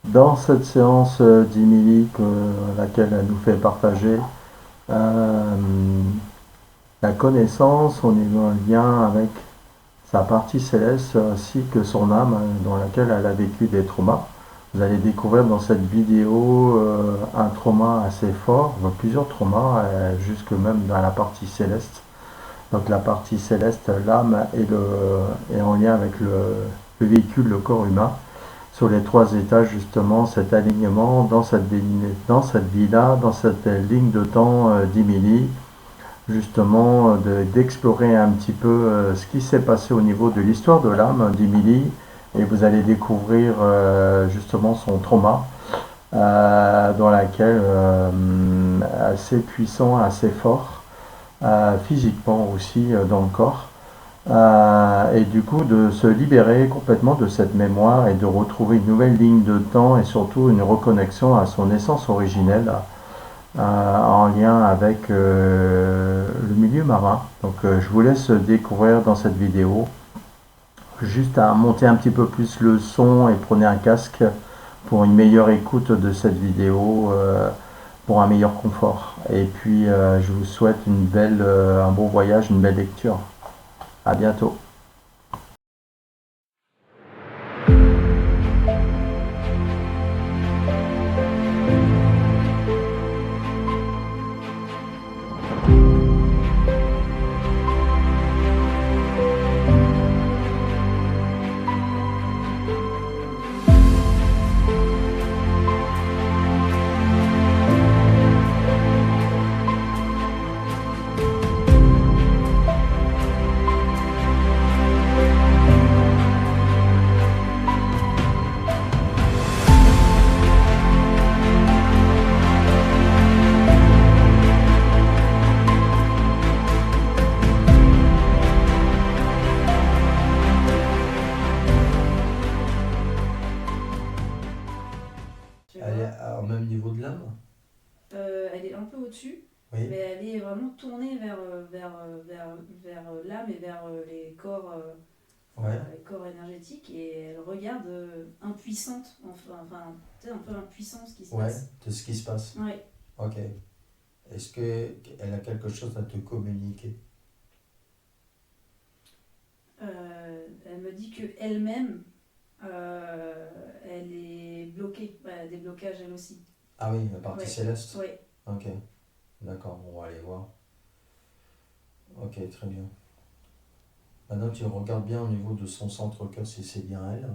Dans cette séance d'Emily, laquelle elle nous fait partager euh, la connaissance, on est en lien avec sa partie céleste ainsi que son âme dans laquelle elle a vécu des traumas. Vous allez découvrir dans cette vidéo un trauma assez fort, plusieurs traumas, jusque même dans la partie céleste. Donc la partie céleste, l'âme est en lien avec le véhicule, le corps humain. Sur les trois étages, justement, cet alignement dans cette vie-là, dans cette ligne de temps d'Emily, justement, d'explorer un petit peu ce qui s'est passé au niveau de l'histoire de l'âme d'Emily, et vous allez découvrir justement son trauma, dans laquelle assez puissant, assez fort, physiquement aussi dans le corps. Et du coup de se libérer complètement de cette mémoire et de retrouver une nouvelle ligne de temps et surtout une reconnexion à son essence originelle en lien avec le milieu marin. Donc je vous laisse découvrir dans cette vidéo. Juste à monter un petit peu plus le son et prenez un casque pour une meilleure écoute de cette vidéo, pour un meilleur confort. Et puis je vous souhaite un bon voyage, une belle lecture. À bientôt. Elle est au même niveau de l'âme. Elle est un peu au-dessus, Oui. mais elle est vraiment tournée vers l'âme et vers Ouais. les corps énergétiques et elle regarde impuissante, enfin tu sais, un peu impuissant ce qui se Ouais. passe. De ce qui se passe. Ouais. Ok. Est-ce qu'elle a quelque chose à te communiquer? Elle me dit que elle-même, elle est bloquée, elle a des blocages elle aussi. Ah oui, la partie Ouais, céleste. ouais. Ok. D'accord, on va aller voir. Ok, très bien. Maintenant, tu regardes bien au niveau de son centre cœur si c'est bien elle,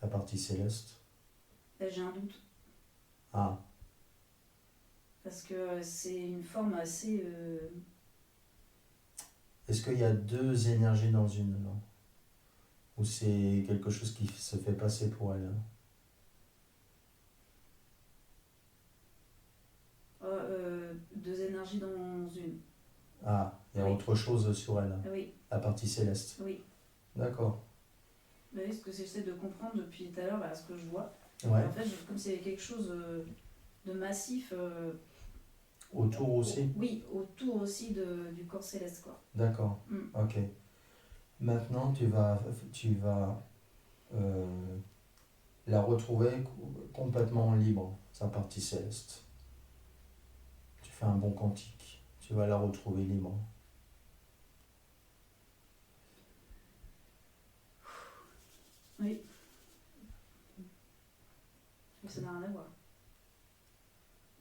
la partie céleste. Là, j'ai un doute Ah, parce que c'est une forme assez. est-ce qu'il y a deux énergies dans une là? Ou c'est quelque chose qui se fait passer pour elle? Deux énergies dans une. Ah, il y a Oui, autre chose sur elle, oui, la partie céleste. oui. D'accord. Mais ce que j'essaie de comprendre depuis tout à l'heure, ce que je vois. Et Ouais. en fait, comme s'il y avait quelque chose de massif. Autour aussi? Oui, autour aussi du corps céleste, quoi. D'accord. Mm. Ok. Maintenant, tu vas euh, la retrouver complètement libre, sa partie céleste. Tu fais un bon quantique. Tu vas la retrouver libre. Oui, mais ça n'a rien à voir.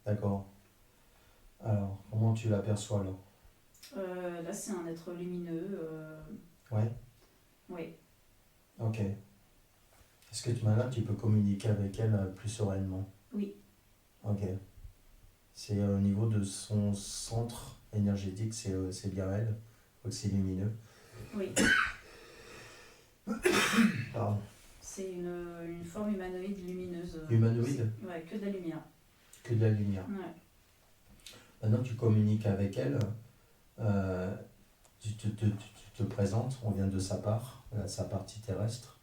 D'accord. Alors, comment tu l'aperçois là? Là, c'est un être lumineux. Ouais. Oui, Ok. Est-ce que maintenant tu peux communiquer avec elle plus sereinement? oui, Ok. C'est au niveau de son centre énergétique, c'est bien elle. Je crois que c'est lumineux. oui. Pardon. C'est une forme humanoïde lumineuse. Humanoïde? Ouais, que de la lumière. Que de la lumière. Ouais. Maintenant tu communiques avec elle. euh, tu te présentes, on vient de sa part, sa partie terrestre,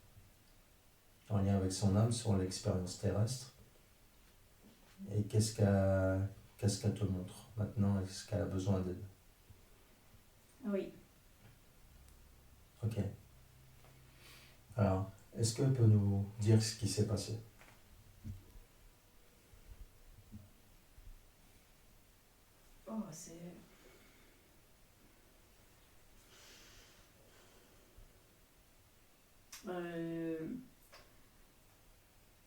en lien avec son âme sur l'expérience terrestre. Et qu'est-ce qu'elle te montre maintenant? Est-ce qu'elle a besoin d'aide? Oui. Ok. Alors, Est-ce qu'elle peut nous dire ce qui s'est passé? Oh, c'est. Euh,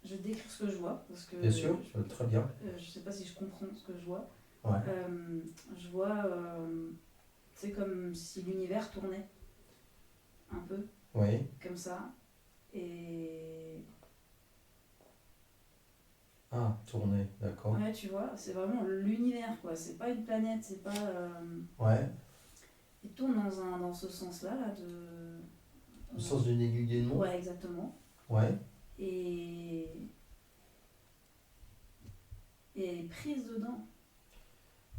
je vais décrire ce que je vois, parce que Bien sûr, très bien. je sais pas si je comprends ce que je vois. Ouais, Je vois, c'est comme si l'univers tournait un peu, oui. comme ça. Et Ah, tourner, d'accord. ouais, tu vois, c'est vraiment l'univers, quoi. C'est pas une planète, c'est pas. Ouais, Il tourne dans ce sens-là, là, de. au sens d'une aiguille d'une montre. Ouais, exactement. Ouais, Et. Et elle est prise dedans.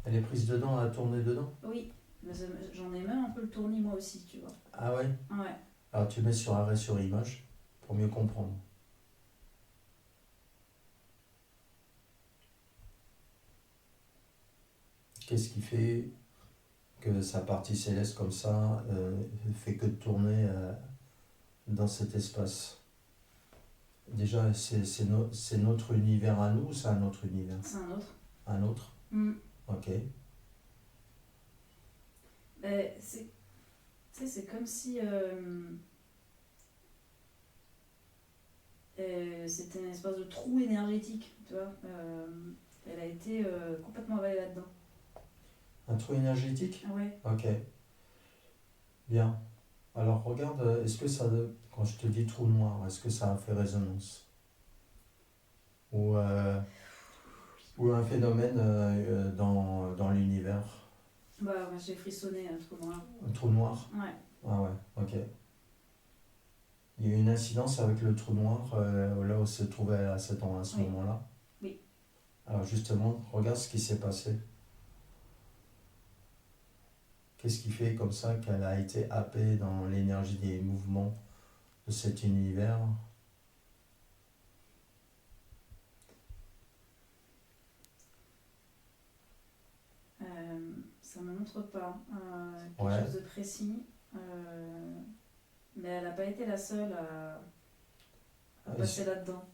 elle est prise dedans, elle a tourné dedans. Oui, mais j'en ai même un peu le tournis, moi aussi, tu vois. Ah ouais. Ouais. Alors tu mets sur arrêt sur image pour mieux comprendre. Qu'est-ce qui fait que sa partie céleste comme ça fait que de tourner dans cet espace? Déjà, c'est notre univers à nous ou c'est un autre univers? C'est un autre. Un autre? Mm. Ok. C'est, tu sais, c'est comme si c'était un espace de trou énergétique, tu vois. Elle a été complètement avalée là-dedans. Un trou énergétique? Ah ouais. Ok. Bien. Alors regarde, est-ce que ça, quand je te dis trou noir, est-ce que ça a fait résonance? Ou un phénomène dans l'univers? Bah, moi, j'ai frissonné, un trou noir. Un trou noir? Ouais. Ah ouais, ok. Il y a eu une incidence avec le trou noir, là où se trouvait à ce Oui. moment-là. Oui. Alors justement, regarde ce qui s'est passé. Qu'est-ce qui fait comme ça qu'elle a été happée dans l'énergie des mouvements de cet univers? Ça me montre pas quelque Ouais. chose de précis. Mais elle n'a pas été la seule à passer là-dedans.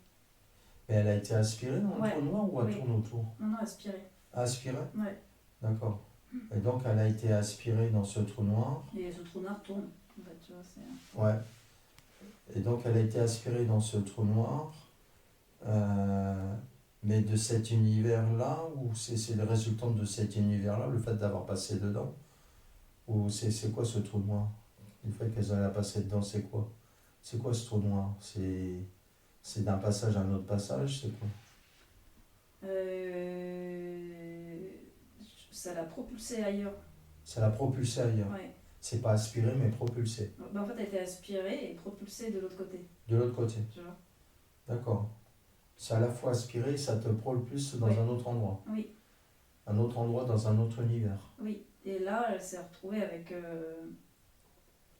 Mais elle a été aspirée dans le Ouais. trou noir ou elle Oui. tourne autour? Non, aspirée. Aspirée? Ouais. D'accord. Et donc elle a été aspirée dans ce trou noir. Et ce trou noir tourne. En fait, tu vois, c'est. Ouais. Et donc elle a été aspirée dans ce trou noir. Mais de cet univers-là, ou c'est le résultant de cet univers-là, le fait d'avoir passé dedans? Ou c'est quoi ce trou noir? Le fait qu'elles aient passé dedans, c'est quoi? C'est quoi ce trou noir? C'est d'un passage à un autre passage, c'est quoi? Ça l'a propulsée ailleurs. Ça l'a propulsé ailleurs. Ouais. C'est pas aspiré, mais propulsé. Bah, en fait, elle était aspirée et propulsée de l'autre côté. De l'autre côté. Tu vois. D'accord. C'est à la fois aspiré, ça te propulse dans Oui. un autre endroit. Oui. Un autre endroit dans un autre univers. Oui. Et là, elle s'est retrouvée avec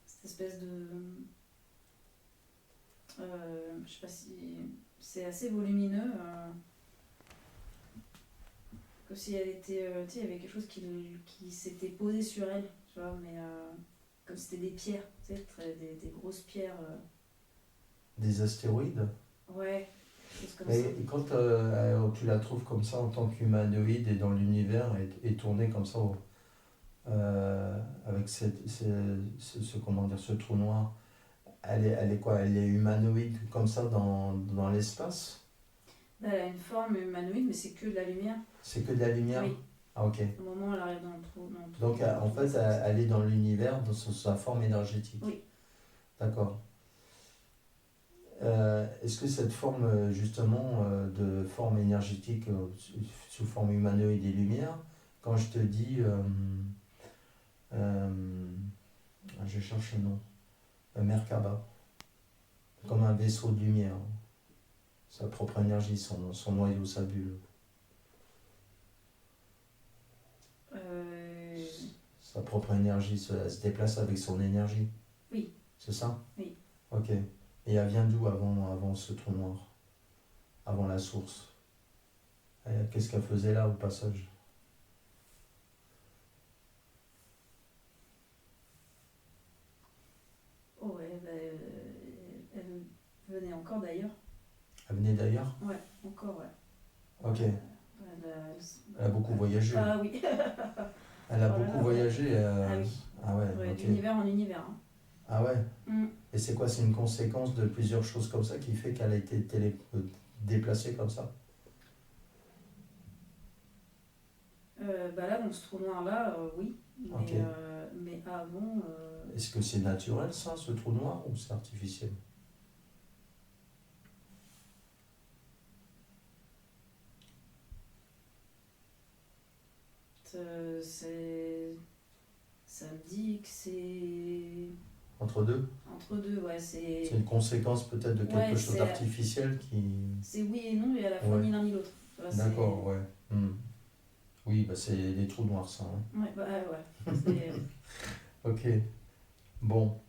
cette espèce de. Je sais pas si. C'est assez volumineux. Comme si elle était. Tu sais, il y avait quelque chose qui s'était posé sur elle. Tu vois, mais. Comme si c'était des pierres. Tu sais, des grosses pierres. Des astéroïdes. Ouais. Des choses comme ça. Et quand tu la trouves comme ça en tant qu'humanoïde et dans l'univers et tournée comme ça avec comment dire, ce trou noir, elle est quoi? Elle est humanoïde comme ça dans l'espace? Elle a une forme humanoïde, mais c'est que de la lumière. C'est que de la lumière? Oui. Ah ok. Au moment où elle arrive dans le trou. Donc en fait, elle est dans l'univers, dans sa forme énergétique. Oui. D'accord. Est-ce que cette forme, justement, de forme énergétique sous forme humanoïde et lumière, quand je te dis, je cherche le nom, Merkaba, comme un vaisseau de lumière, sa propre énergie, son noyau, sa bulle, sa propre énergie, elle se déplace avec son énergie. Oui. C'est ça? Oui. Ok. Et elle vient d'où avant ce trou noir? Avant la source? Qu'est-ce qu'elle faisait là au passage? Oh ouais, Venez encore d'ailleurs. Elle venait d'ailleurs? Ouais, encore, ouais. Ok. Elle a beaucoup ouais. voyagé. Ah oui. Elle a Oh là beaucoup là, ouais. voyagé. Ah oui. Ah ouais, Ouais, ok. d'univers en univers. Hein. Ah ouais. Mm. Et c'est quoi? C'est une conséquence de plusieurs choses comme ça qui fait qu'elle a été déplacée comme ça? Bah là, dans ce trou noir-là, oui. Ok. Mais avant, Est-ce que c'est naturel ça, ce trou noir, ou c'est artificiel? c'est... Ça me dit que c'est... Entre deux? Entre deux, ouais, c'est... C'est une conséquence peut-être de quelque Ouais, chose d'artificiel qui... c'est oui et non, et à la fois Ouais. ni l'un ni l'autre. Tu vois, D'accord, ouais. Oui, bah c'est des trous noirs ça, hein. Ouais, bah ouais. C'est... Ok. Bon.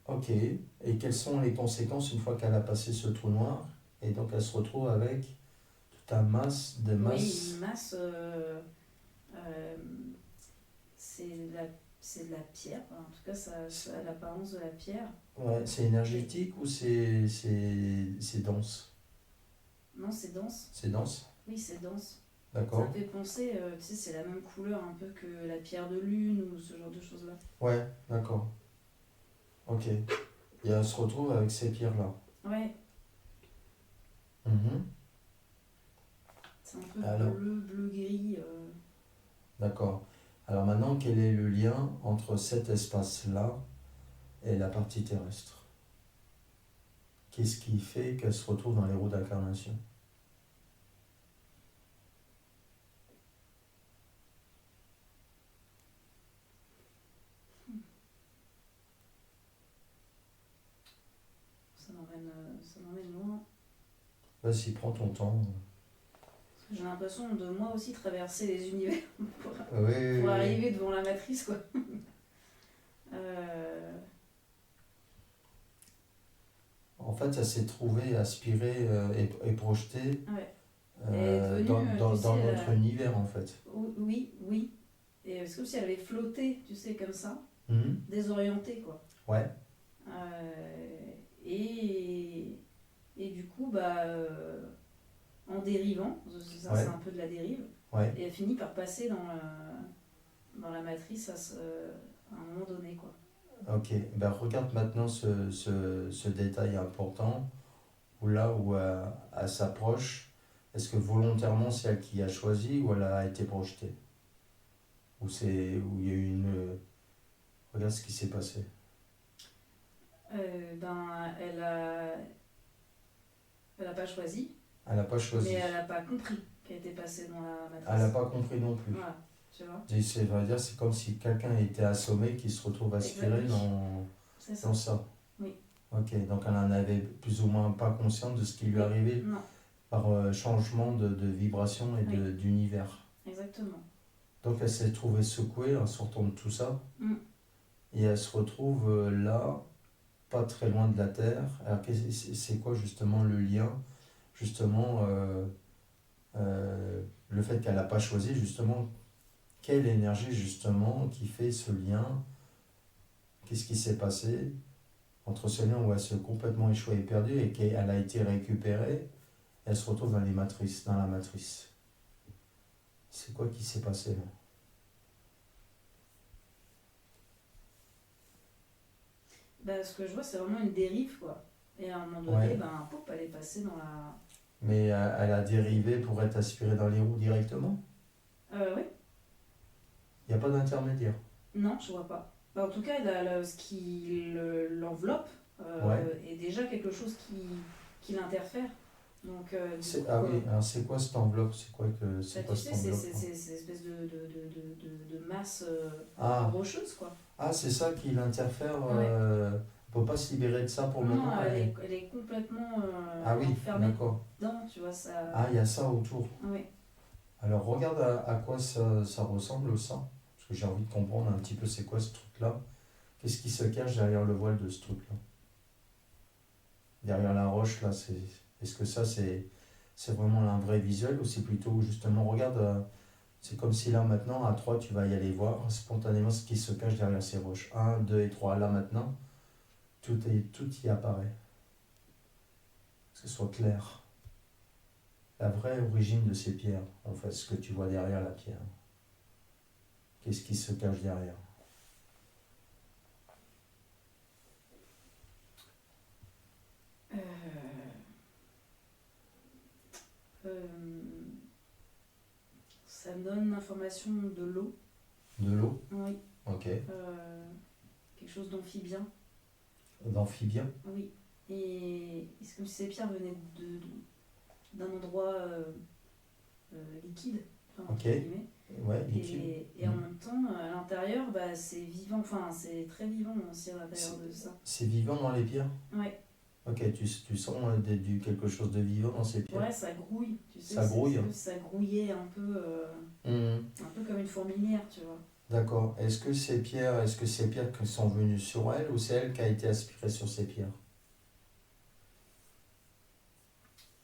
Ok. Et quelles sont les conséquences une fois qu'elle a passé ce trou noir? Et donc elle se retrouve avec toute une masse de Oui, masse. une masse, euh, c'est de la pierre. Enfin, en tout cas, ça a l'apparence de la pierre. Ouais, c'est énergétique ou c'est dense? Non, c'est dense. C'est dense? Oui, c'est dense. Ça D'accord. me fait penser, tu sais, c'est la même couleur un peu que la pierre de lune ou ce genre de choses-là. Ouais, d'accord. Ok. Et elle se retrouve avec ces pierres-là. Ouais, Mhm. c'est un peu Alors, bleu-gris. d'accord. Alors maintenant, quel est le lien entre cet espace-là et la partie terrestre? Qu'est-ce qui fait qu'elle se retrouve dans les roues d'incarnation? Ça m'emmène loin. Vas-y, prends ton temps. Parce que j'ai l'impression de moi aussi traverser les univers pour, Oui, oui, pour oui. arriver devant la matrice, quoi. Euh, En fait, elle s'est trouvée aspirée et projetée ouais. Elle est devenue, dans tu sais, notre univers, en fait. oui, oui. Et c'est comme si elle avait flotté, tu sais, comme ça, Mhm. désorientée, quoi. Ouais, Et, et du coup, bah, en dérivant, ça ouais, c'est un peu de la dérive, ouais. et elle finit par passer dans la matrice à un moment donné, quoi. Ok. Ben, regarde maintenant ce détail important, où là où elle s'approche, est-ce que volontairement c'est elle qui a choisi ou elle a été projetée? Où il y a eu une... Regarde ce qui s'est passé. Ben, elle a pas choisi, Elle n'a pas mais choisi. elle a pas compris qu'elle était passée dans la matrice. Elle n'a pas compris non plus. Voilà, tu vois. C'est comme si quelqu'un était assommé qui se retrouve aspiré C'est ça. dans ça. Oui. Ok, donc elle n'en avait plus ou moins pas conscience de ce qui lui arrivait Non, par changement de vibration et Oui. d'univers. exactement. Donc elle s'est trouvée secouée en sortant de tout ça Mm. et elle se retrouve là, pas très loin de la Terre. Alors c'est quoi justement le lien? Justement, le fait qu'elle n'a pas choisi, justement, quelle énergie justement qui fait ce lien? Qu'est-ce qui s'est passé entre ce lien où elle s'est complètement échouée et perdue et qu'elle a été récupérée, elle se retrouve dans dans la matrice. C'est quoi qui s'est passé là? Bah, ce que je vois, c'est vraiment une dérive, quoi. Et à un moment donné, Ouais. ben, pop, elle est passée dans la... Mais elle a dérivé pour être aspirée dans les roues directement? Oui. Il n'y a pas d'intermédiaire? Non, je vois pas. Bah, en tout cas, ce qui l'enveloppe Ouais. est déjà quelque chose qui l'interfère. Donc, Ah oui, alors c'est quoi cette enveloppe? C'est quoi bah, cette tu sais, enveloppe? c'est cette espèce de masse Ah, rocheuse, quoi. c'est ça qui l'interfère. Ouais. On ne peut pas se libérer de ça pour le Non, moment. elle est complètement Ah oui, enfermée d'accord. dedans, tu vois, ça... Ah, il y a ça autour. Oui. Alors regarde à quoi ça ressemble ça. Parce que j'ai envie de comprendre un petit peu c'est quoi ce truc-là. Qu'est-ce qui se cache derrière le voile de ce truc-là? Derrière la roche, là, est-ce que ça c'est vraiment un vrai visuel ou c'est plutôt justement, regarde, c'est comme si là maintenant, à 3 tu vas y aller voir spontanément ce qui se cache derrière ces roches. 1, 2 et 3 là maintenant, tout y apparaît. que ce soit clair. La vraie origine de ces pierres, en fait, ce que tu vois derrière la pierre. Qu'est-ce qui se cache derrière? Euh, euh, Ça me donne l'information de l'eau. De l'eau? Oui. Ok. Quelque chose d'amphibien. D'amphibien? Oui. Et c'est comme si ces pierres venaient d'un endroit liquide. Enfin, Ok. entre guillemets. Ouais, liquide. Et en même temps, à l'intérieur, bah, c'est vivant. Enfin, c'est très vivant aussi à l'intérieur de ça. C'est vivant dans les pierres? Ouais. Ok, tu sens quelque chose de vivant dans ces pierres? Ouais, ça grouille. Tu sais, Ça grouille, c'est hein. comme si ça grouillait un peu comme une fourmilière, tu vois. D'accord. Est-ce que ces pierres qui sont venues sur elle ou c'est elle qui a été aspirée sur ces pierres?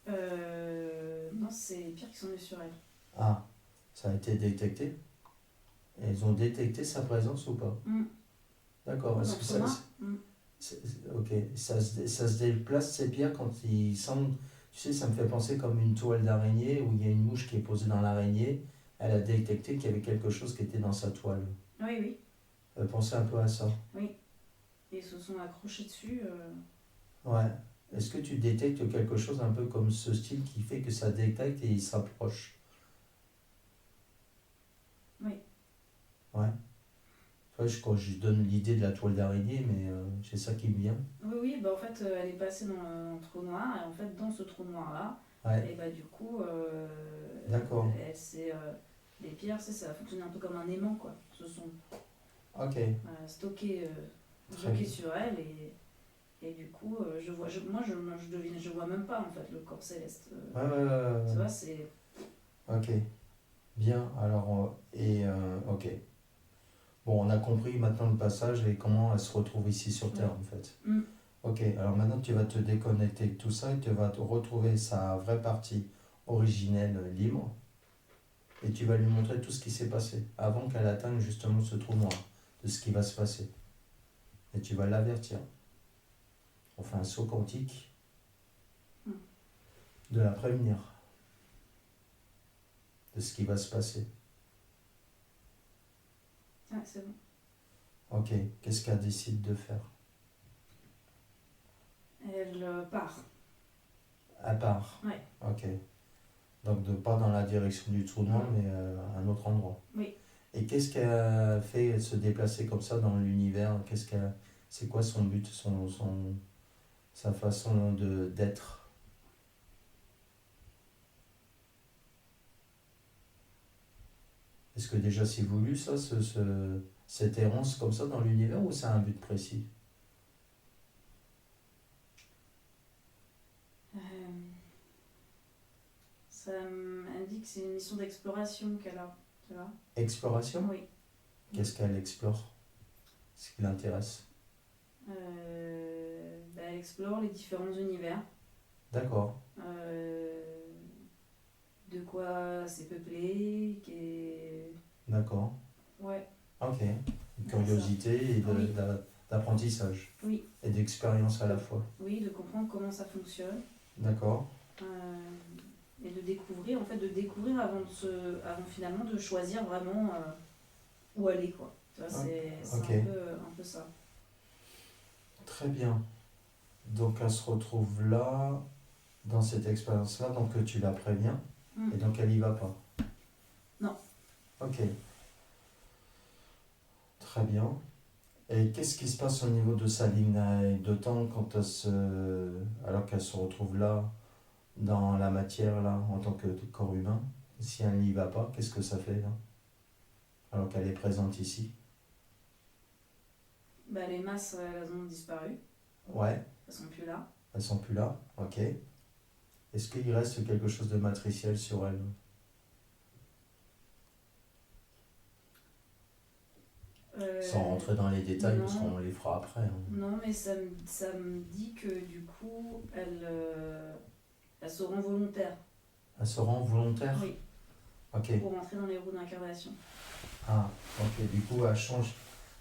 Non, c'est les pierres qui sont venues sur elle. Ah, ça a été détecté? Et ils ont détecté sa présence ou pas? D'accord. Est-ce Dans que son main. ok, ça se déplace ces pierres quand ils sentent. Tu sais, ça me fait penser comme une toile d'araignée où il y a une mouche qui est posée dans l'araignée. Elle a détecté qu'il y avait quelque chose qui était dans sa toile. Oui, oui. Pensez un peu à ça. Oui. Et ils se sont accrochés dessus. Ouais. Est-ce que tu détectes quelque chose un peu comme ce style qui fait que ça détecte et il s'approche? Oui. Ouais. Ouais, quand je donne l'idée de la toile d'araignée, mais c'est ça qui me vient. Oui, oui, bah en fait, elle est passée dans un trou noir, et en fait, dans ce trou noir-là, Ouais. et bah du coup, D'accord. les pierres, ça fonctionne un peu comme un aimant, quoi. Se sont Ok. stockées Très bien. sur elle, et du coup, je vois même pas, en fait, le corps céleste. Tu vois, c'est... Ok. Bien. Alors, ok. Bon, on a compris maintenant le passage et comment elle se retrouve ici sur Terre, en fait. Ok, alors maintenant tu vas te déconnecter de tout ça et tu vas te retrouver sa vraie partie originelle libre et tu vas lui montrer tout ce qui s'est passé avant qu'elle atteigne justement ce trou noir, de ce qui va se passer. Et tu vas l'avertir. On fait un saut quantique de la prévenir de ce qui va se passer. Ah, c'est bon. Ok, qu'est-ce qu'elle décide de faire? Elle part. Elle part. Ouais. Ok. Donc pas dans la direction du trou noir, mais à un autre endroit. Oui. Et qu'est-ce qu'elle fait se déplacer comme ça dans l'univers? C'est quoi son but, sa façon d'être? Est-ce que déjà c'est voulu ça, cette errance comme ça dans l'univers ou c'est un but précis? Ça m'indique que c'est une mission d'exploration qu'elle a, tu vois. Exploration? Oui. Qu'est-ce qu'elle explore? Ce qui l'intéresse? Elle explore les différents univers. D'accord. De quoi c'est peuplé, D'accord. Ouais. Ok. Une curiosité et Oui. d'apprentissage. Oui. Et d'expérience à la fois. Oui, de comprendre comment ça fonctionne. D'accord. Et de découvrir avant finalement de choisir vraiment où aller, quoi. Tu vois, c'est okay. un peu ça. Très bien. Donc elle se retrouve là, dans cette expérience-là, donc tu la préviens, et donc elle y va pas. Non. Ok. Très bien. Et qu'est-ce qui se passe au niveau de sa ligne de temps quand alors qu'elle se retrouve là, dans la matière, là, en tant que corps humain? Si elle n'y va pas, qu'est-ce que ça fait là? Alors qu'elle est présente ici? Les masses, elles ont disparu. Ouais. Elles sont plus là. Elles sont plus là, ok. Est-ce qu'il reste quelque chose de matriciel sur elle? Sans rentrer dans les détails, non. Parce qu'on les fera après. Hein. Non, mais ça me dit que du coup, elle se rend volontaire. Elle se rend volontaire? Oui. Ok. Pour rentrer dans les roues d'incarnation. Ah, ok. Du coup,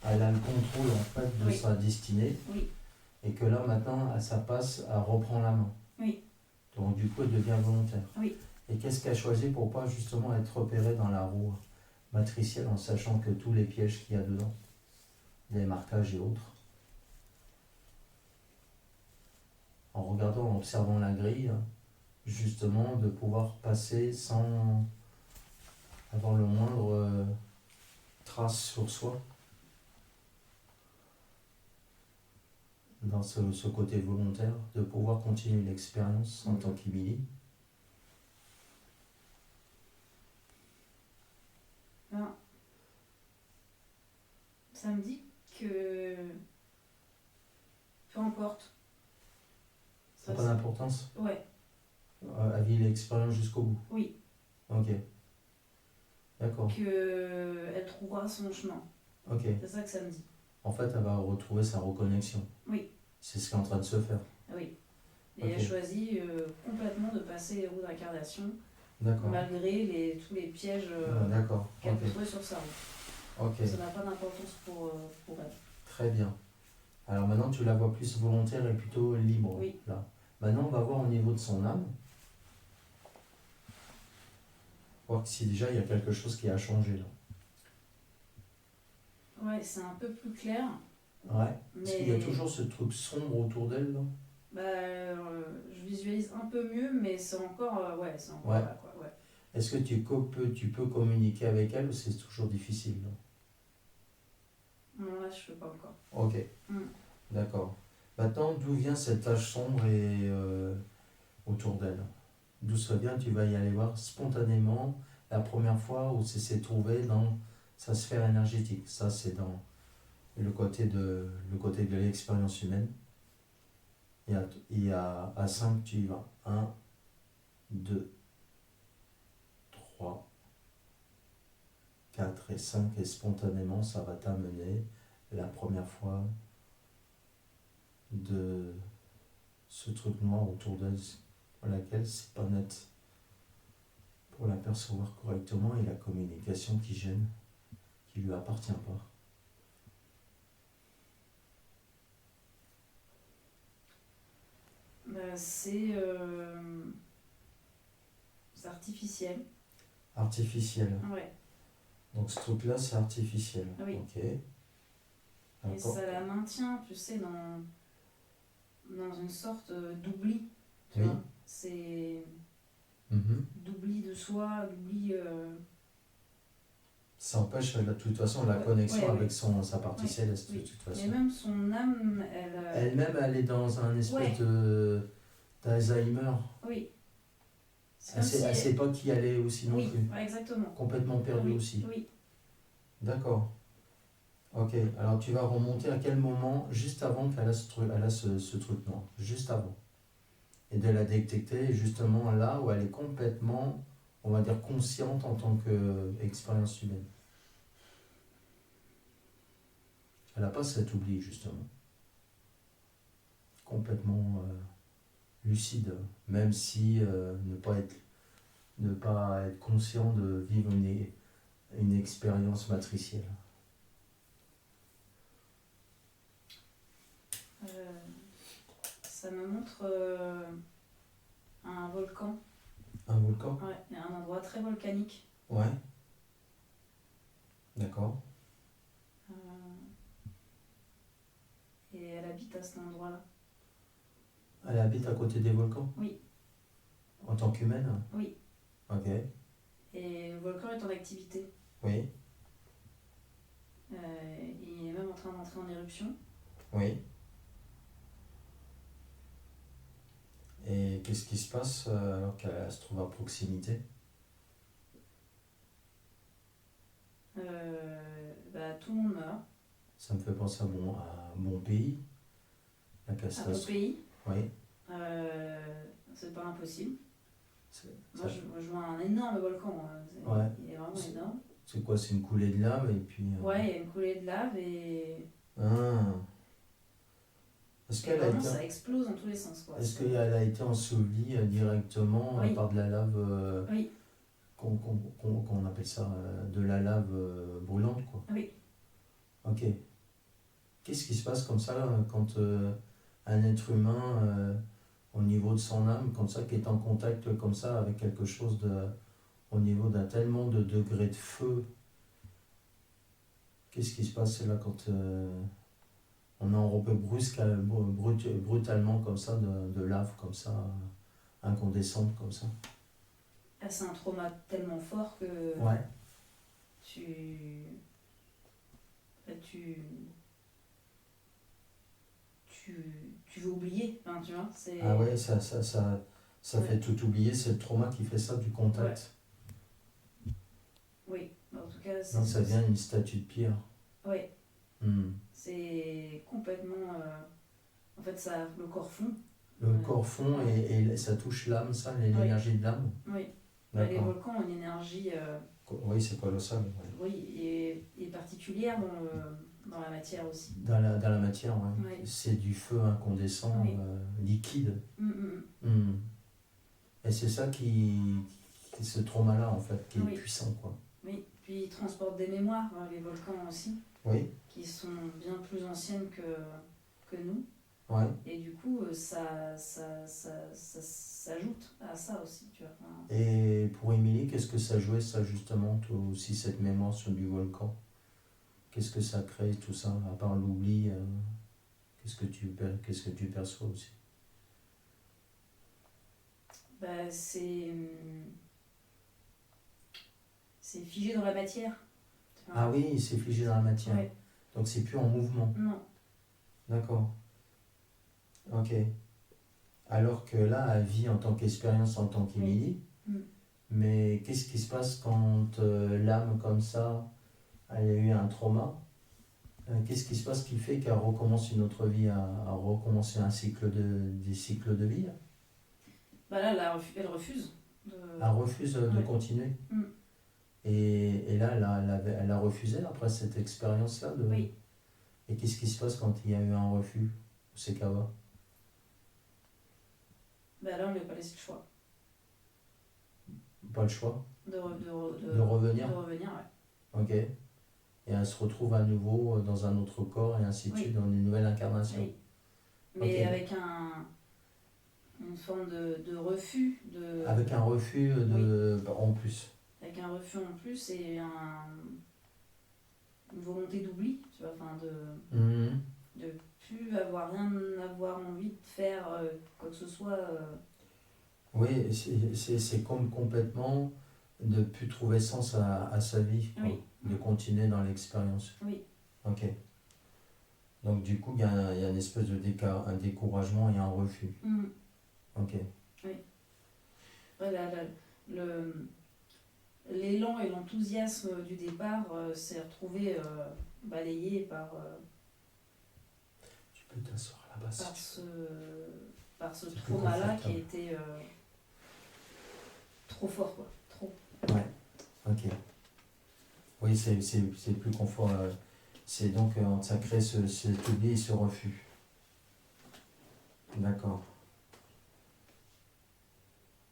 elle a le contrôle en fait de sa destinée. Oui. Et que là, maintenant, elle reprend la main. Oui. Donc du coup, elle devient volontaire. Oui. Et qu'est-ce qu'elle choisi pour pas justement être repérée dans la roue matricielle en sachant que tous les pièges qu'il y a dedans, les marquages et autres, en regardant, en observant la grille, justement de pouvoir passer sans avoir le moindre trace sur soi, dans ce côté volontaire, de pouvoir continuer l'expérience en tant qu'Emily. Ben, ça me dit que peu importe. Ça n'a pas d'importance. Ouais, Elle vit l'expérience jusqu'au bout. oui. Ok. D'accord. qu'elle trouvera son chemin. Ok. C'est ça que ça me dit. En fait, elle va retrouver sa reconnexion. Oui. C'est ce qui est en train de se faire. Oui. Et Ok. elle choisit complètement de passer les roues d'incarnation D'accord. malgré tous les pièges D'accord. qu'elle Ok. peut trouver sur sa route. Ok. Ça n'a pas d'importance pour elle. Très bien. Alors maintenant, tu la vois plus volontaire et plutôt libre. Oui. Là. Maintenant, on va voir au niveau de son âme. Voir si déjà il y a quelque chose qui a changé là. Ouais, c'est un peu plus clair. Ouais. Mais... Est-ce qu'il y a toujours ce truc sombre autour d'elle là? Je visualise un peu mieux, mais c'est encore, c'est encore Ouais. là, quoi. Ouais. Est-ce que tu peux communiquer avec elle ou c'est toujours difficile là? Non, là, je peux pas encore. Ok. D'accord. Maintenant, d'où vient cette tache sombre et autour d'elle? D'où ça vient? Tu vas y aller voir spontanément la première fois où c'est s'est trouvé dans sa sphère énergétique. Ça, c'est dans le côté de l'expérience humaine. Et à 5, tu y vas. 1, 2, 3, 4 et 5. Et spontanément, ça va t'amener la première fois de ce truc noir autour d'elle, pour laquelle c'est pas net pour la percevoir correctement, et la communication qui gêne, qui lui appartient pas. C'est artificiel. Artificiel. Ouais. Donc ce truc-là, c'est artificiel. Oui. Ok. Et D'accord. ça la maintient, tu sais, dans une sorte d'oubli. Tu Oui. vois, c'est d'oubli de soi, d'oubli. Ça empêche de toute fason la connexion avec sa partie céleste, de toute façon. Et même son âme, Elle-même, elle est dans un espèce d'Alzheimer. Oui. Elle ne sait pas qui elle est aussi non plus. Oui, exactement. Complètement perdue aussi. Oui. D'accord. Ok, alors tu vas remonter à quel moment? Juste avant qu'elle a ce truc noir. Juste avant. Et de la détecter justement là où elle est complètement, on va dire, consciente en tant qu'expérience humaine. Elle n'a pas cet oubli, justement. Complètement lucide, même si ne pas être conscient de vivre une expérience matricielle. Ça me montre un volcan. Un volcan? Ouais, il y a un endroit très volcanique. Ouais. D'accord. Et elle habite à cet endroit-là. Elle habite à côté des volcans? Oui. En tant qu'humaine? Oui. Ok. Et le volcan est en activité. Oui. Il est même en train d'entrer en éruption. Oui. Et qu'est-ce qui se passe alors qu'elle se trouve à proximité? Tout le monde meurt. Ça me fait penser à mon pays. La À ton catastrophe. pays. Oui. C'est pas impossible. Moi, je vois un énorme volcan. Ouais. Il est vraiment énorme. C'est quoi? C'est une coulée de lave et puis... Ouais, il y a une coulée de lave et... Est-ce Et qu'elle a vraiment, été... ça explose dans tous les sens, quoi. Est-ce qu'elle a été ensevelie directement Oui. par de la lave Oui. qu'on appelle ça de la lave brûlante, quoi? Oui. Ok. Qu'est-ce qui se passe comme ça quand un être humain au niveau de son âme, comme ça, qui est en contact comme ça avec quelque chose au niveau d'un tellement de degré de feu. Qu'est-ce qui se passe là quand on est enrobé brutalement comme ça, de lave comme ça, incandescente comme ça? Ah, c'est un trauma tellement fort que Ouais. tu, bah, tu veux oublier, enfin, tu vois, c'est... Ah ouais, ça Ouais. fait tout oublier, c'est le trauma qui fait ça, du contact. Oui, en tout cas, c'est Donc ce ça que devient une statue de pierre. Oui, Hmm. c'est complètement... en fait, ça, le corps fond. Le corps fond et ça touche l'âme, ça, l'énergie de l'âme. Oui. Bah, les D'accord. volcans ont une énergie, Oui, c'est colossal. Ouais. oui, et particulière dans la matière aussi. Dans la matière, ouais. Oui. C'est du feu incandescent, Oui. liquide. Mm. Hmm. Et c'est ça ce trauma-là, en fait, qui est Oui. puissant, quoi. Oui, puis ils transportent des mémoires, les volcans aussi, Oui, qui sont bien plus anciennes que nous. ouais. Et du coup, ça s'ajoute à ça aussi, tu vois. Enfin, Et pour Émilie, qu'est-ce que ça jouait, ça, justement, toi aussi, cette mémoire sur du volcan? Qu'est-ce que ça crée, tout ça, à part l'oubli, qu'est-ce que tu perçois aussi? bah, c'est figé dans la matière. Enfin, Ah oui, c'est figé dans la matière. ouais. Donc c'est plus en mouvement. Non. D'accord. Ok. Alors que là, elle vit en tant qu'expérience, en tant qu'Émilie. Mm. Mais qu'est-ce qui se passe quand l'âme, comme ça, elle a eu un trauma? Qu'est-ce qui se passe qui fait qu'elle recommence une autre vie, à recommencer des cycles de vie? Bah là, elle refuse. Elle refuse de Ouais. continuer. Mm. Et là, elle a refusé après cette expérience-là. Oui. Et qu'est-ce qui se passe quand il y a eu un refus au Sekawa? Bah là, on lui a pas laissé le choix Pas le choix de de revenir. de revenir, ouais. Ok. Et elle se retrouve à nouveau dans un autre corps et ainsi de Oui. suite, dans une nouvelle incarnation. Oui. Mais Ok. avec une forme de refus. Avec un refus en plus. Avec un refus en plus et une volonté d'oubli, tu vois, enfin Mhm. de plus avoir envie de faire quoi que ce soit. Oui, c'est comme complètement de plus trouver sens à sa vie, quoi. Oui. De continuer dans l'expérience. Oui. Ok. Donc du coup, il y a une espèce un découragement et un refus. Mm. Ok. Ouais, l'élan et l'enthousiasme du départ s'est retrouvé balayé Tu peux t'asseoir là-bas si par tu ce, par ce C'est plus trauma-là qui a confortable. été trop fort, quoi. Trop. veux. Ouais. Ok. Oui, c'est plus confort. C'est donc ça crée cet oubli et ce refus. D'accord.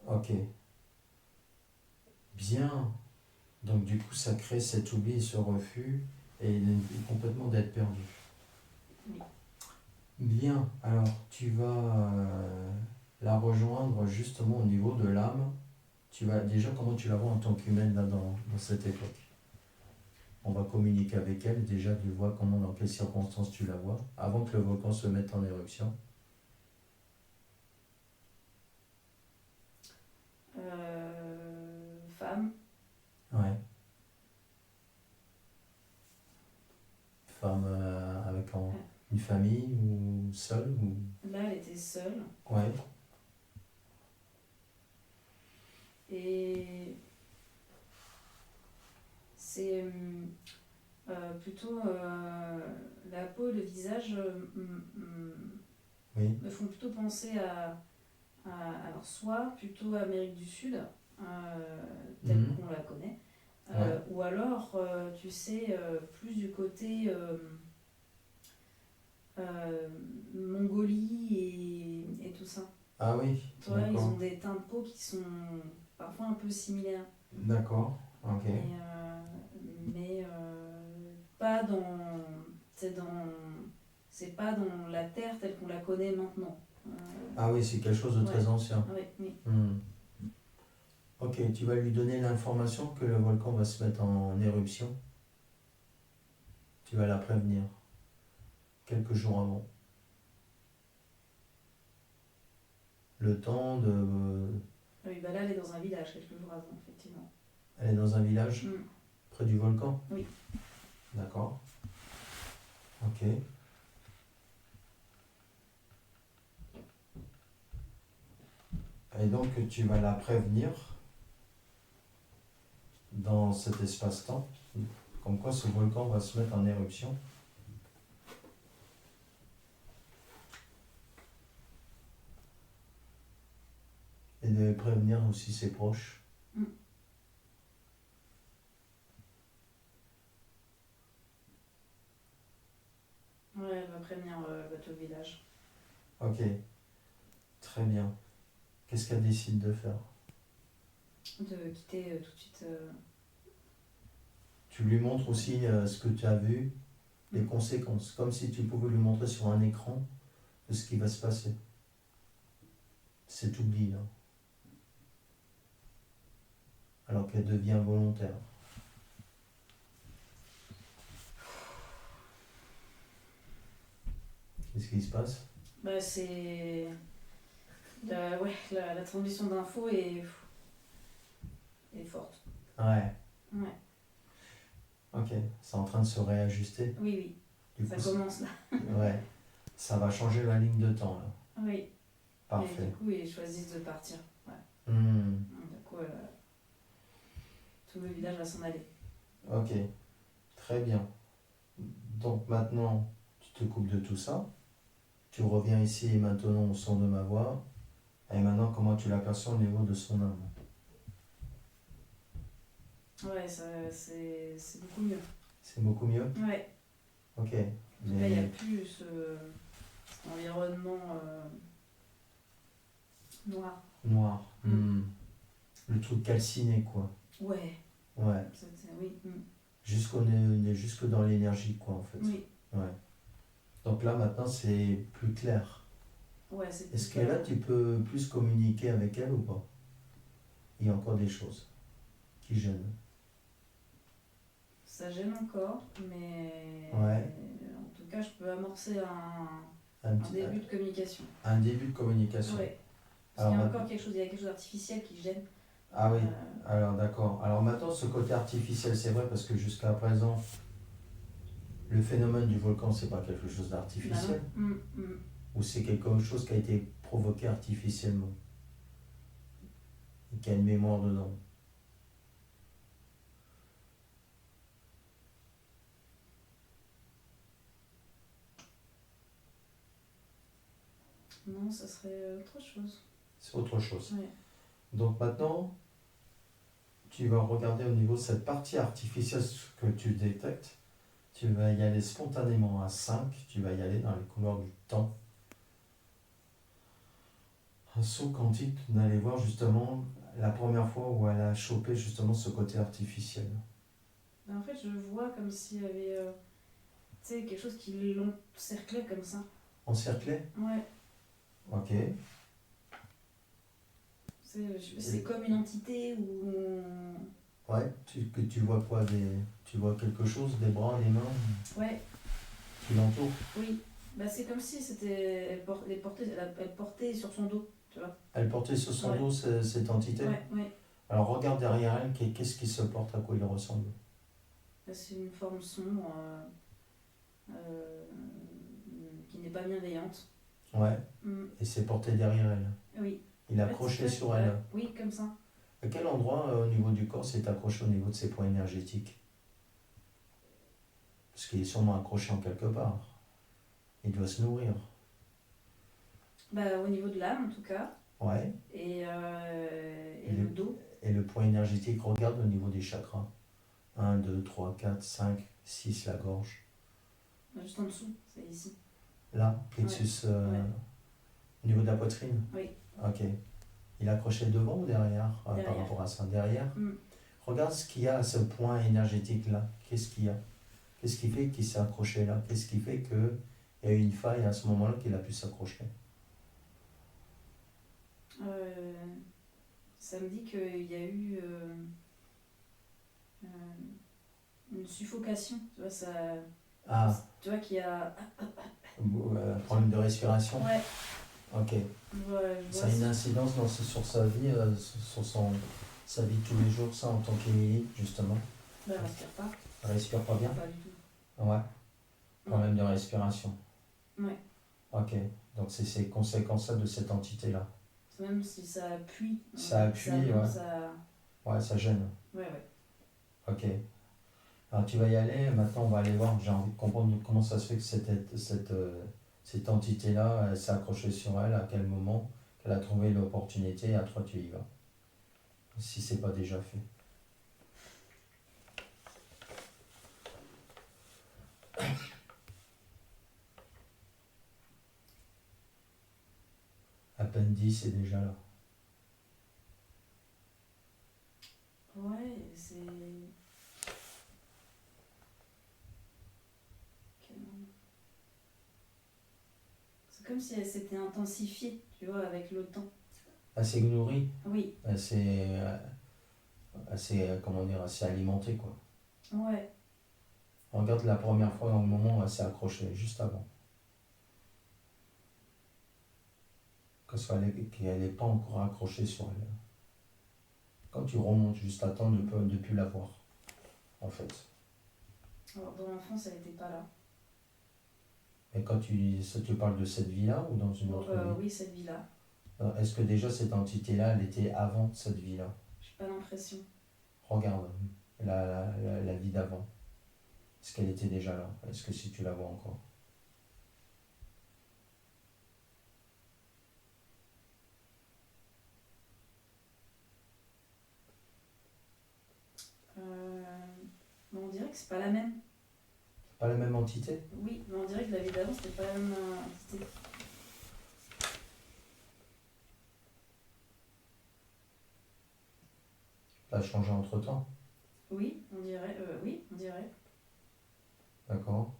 Ok. Bien. Donc du coup, ça crée cet oubli et ce refus et complètement d'être perdu. Oui. Bien. Alors, tu vas la rejoindre justement au niveau de l'âme. Déjà, comment tu la vois en tant qu'humaine là dans cette époque? On va communiquer avec elle. Déjà, tu vois dans quelles circonstances tu la vois avant que le volcan se mette en éruption. Femme. Ouais. Femme avec une famille ou seule ou... Là, elle était seule. Ouais. Et c'est plutôt la peau et le visage Oui. me font plutôt penser alors soit plutôt Amérique du Sud, telle Mhm. qu'on la connaît, Ouais. ou alors, tu sais, plus du côté Mongolie et tout ça. Ah oui. Tu vois, ils D'accord. ont des teintes de peau qui sont parfois un peu similaires. D'accord. Ok. Mais pas dans. C'est pas dans la terre telle qu'on la connaît maintenant. Ah oui, c'est quelque chose de très Ouais. ancien. Oui, oui. Ok, tu vas lui donner l'information que le volcan va se mettre en éruption. Tu vas la prévenir quelques jours avant. Le temps de... Oui, bah là, elle est dans un village quelques jours avant, effectivement. Elle est dans un village près du volcan? Oui. D'accord. Ok. Et donc tu vas la prévenir dans cet espace-temps, comme quoi ce volcan va se mettre en éruption. Et de prévenir aussi ses proches. Ouais, elle va prévenir tout le village. Ok, très bien. Qu'est-ce qu'elle décide de faire? De quitter tout de suite. Tu lui montres aussi ce que tu as vu, les conséquences, comme si tu pouvais lui montrer sur un écran de ce qui va se passer. C'est oubli là. Alors qu'elle devient volontaire. Qu'est-ce qui se passe? Bah, c'est. La transmission d'infos est forte. Ouais, Ouais. ok, c'est en train de se réajuster. Oui, Du ça coup, commence là. ouais, ça va changer la ligne de temps là. Oui. Et Parfait. du coup, ils choisissent de partir. Ouais. Hmm, Du coup, tout le village va s'en aller. ok, très bien. Donc maintenant, tu te coupes de tout ça. Tu reviens ici et maintenant au son de ma voix. Et maintenant, comment tu l'aperçois au niveau de son âme? Ouais, c'est beaucoup mieux. C'est beaucoup mieux? Ouais. Ok. En tout cas, il n'y a plus cet environnement noir. Noir. Le truc calciné, quoi. Ouais. Ouais. Oui. Jusque dans l'énergie, quoi, en fait. Oui. Ouais. Donc là, maintenant, c'est plus clair. Ouais, c'est plus Est-ce que clair. là, tu peux plus communiquer avec elle ou pas? Il y a encore des choses qui gênent. Ça gêne encore, mais Ouais. en tout cas, je peux amorcer Un début de communication. un début de communication. Ouais. Parce Alors, qu'il y a encore quelque chose, il y a quelque chose d'artificiel qui gêne. ah oui, alors d'accord. Alors maintenant, ce côté artificiel, c'est vrai parce que jusqu'à présent, le phénomène du volcan, c'est pas quelque chose d'artificiel, Bah non. ou c'est quelque chose qui a été provoqué artificiellement et qui a une mémoire dedans. Non, ça serait autre chose. C'est autre chose. Ouais. Donc maintenant, tu vas regarder au niveau de cette partie artificielle que tu détectes. Tu vas y aller spontanément à 5. Tu vas y aller dans les couleurs du temps. Un saut quantique d'aller voir justement la première fois où elle a chopé justement ce côté artificiel. Ben, en fait, je vois comme s'il y avait quelque chose qui l'encerclait comme ça. Encerclé? Ouais. Ok. C'est comme une entité ou. Ouais, tu vois quoi tu vois quelque chose, des bras, des mains Ouais. qui l'entourent? Oui. Bah, c'est comme si c'était. Elle portait sur son dos, tu vois. Elle portait sur son dos cette entité? Ouais. Alors regarde derrière elle, qu'est-ce qui se porte, à quoi il ressemble? Bah, c'est une forme sombre qui n'est pas bienveillante. Ouais, et c'est porté derrière elle. Oui. Il est accroché sur elle. Oui, comme ça. À quel endroit au niveau du corps c'est accroché au niveau de ses points énergétiques? Parce qu'il est sûrement accroché en quelque part. Il doit se nourrir. Bah, au niveau de l'âme, en tout cas. Ouais. Et le dos. Et le point énergétique, regarde au niveau des chakras. 1, 2, 3, 4, 5, 6, la gorge. Juste en dessous, c'est ici. Là, plexus au niveau de la poitrine? Oui. Ok. Il est accroché devant ou derrière, par rapport à ça? Derrière. Regarde ce qu'il y a à ce point énergétique-là. Qu'est-ce qu'il y a? Qu'est-ce qui fait qu'il s'est accroché là? Qu'est-ce qui fait qu'il y a eu une faille à ce moment-là qu'il a pu s'accrocher? Euh, Ça me dit qu'il y a eu euh, une suffocation, tu vois, Ah, tu vois qu'il y a... problème de respiration. Ouais, Ok. je Ça vois a une incidence sur sa vie, sa vie de tous les jours, ça, en tant qu'Émilie, justement. Bah, elle respire pas, Elle respire pas bien? pas du tout. Ouais. Non. Problème de respiration. Ouais, Ok. Donc c'est ces conséquences de cette entité-là. c'est même si ça appuie, Ça appuie, ouais. ça... Ouais, ça gêne. Ouais, ouais. Ok. Alors tu vas y aller, maintenant on va aller voir, j'ai envie de comprendre comment ça se fait que cette entité-là, elle s'est accrochée sur elle, à quel moment, qu'elle a trouvé l'opportunité, et à toi tu y vas. Si c'est pas déjà fait. À peine 10, c'est déjà là. Ouais, c'est... C'est comme si elle s'était intensifiée, tu vois, avec le temps. Assez nourrie, Oui, comment dire, assez alimentée quoi. ouais. Regarde la première fois, au moment où elle s'est accrochée, juste avant. Qu'elle n'est pas encore accrochée sur elle. Quand tu remontes juste à temps de ne plus la voir, en fait. Alors, dans l'enfance, elle n'était pas là. Et quand tu parles de cette vie-là ou dans une autre vie? Oui, cette vie-là. Est-ce que déjà cette entité-là, elle était avant cette vie-là? J'ai pas l'impression. Regarde la vie d'avant. Est-ce qu'elle était déjà là? Est-ce que si tu la vois encore? Euh, mais on dirait que c'est pas la même. Pas la même entité? Oui, mais on dirait que la vie d'avant, c'était pas la même entité. Ça a changé entre-temps, Oui, on dirait. Oui, on dirait. d'accord?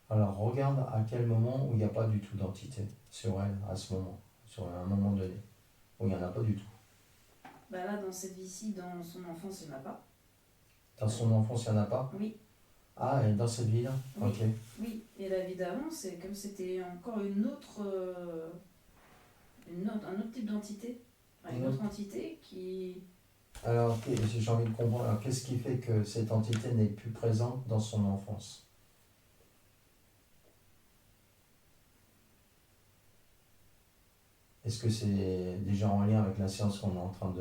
Alors regarde à quel moment où il n'y a pas du tout d'entité sur elle, à ce moment, sur un moment donné, où il n'y en a pas du tout. Bah là, dans cette vie-ci, dans son enfance, il n'y en a pas. Dans son enfance, il n'y en a pas? Oui, Ah, et dans cette vie-là? oui, Ok. oui. Et la vie d'avant, c'est comme c'était encore un autre type d'entité. Enfin, une autre entité qui... Alors, j'ai envie de comprendre, alors qu'est-ce qui fait que cette entité n'est plus présente dans son enfance? Est-ce que c'est déjà en lien avec la séance qu'on est en train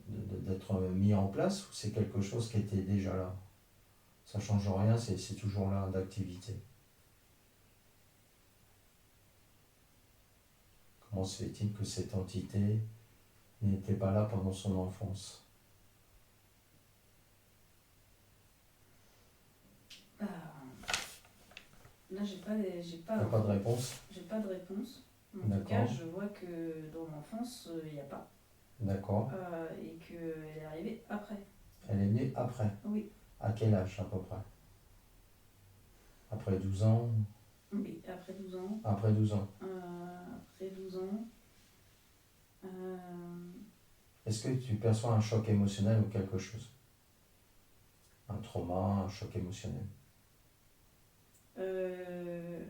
d'être mis en place ou c'est quelque chose qui était déjà là? Ça change rien, c'est toujours là d'activité. Comment se fait-il que cette entité n'était pas là pendant son enfance? Bah, là, T'as pas de réponse? j'ai pas de réponse. En tout cas, D'accord, je vois que dans l'enfance, il n'y a pas. d'accord. Et qu'elle est arrivée après. Elle est née après. Oui, À quel âge à peu près? Après 12 ans? oui, après 12 ans. Après 12 ans. Après 12 ans. Euh, Est-ce que tu perçois un choc émotionnel ou quelque chose? Un trauma, un choc émotionnel? euh,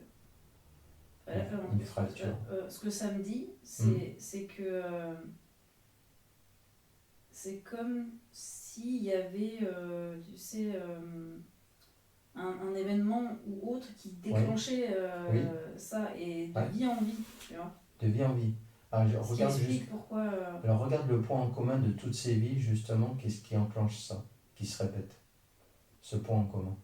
Une fracture? ce que ça me dit, Hmm. c'est que c'est comme s'il y avait, tu sais, un événement ou autre qui déclenchait Oui. ça et de Ouais. vie en vie, tu vois. De vie en vie. Alors, Ce qui regarde explique pourquoi. alors regarde le point en commun de toutes ces vies, justement, qu'est-ce qui enclenche ça, qui se répète, ce point en commun.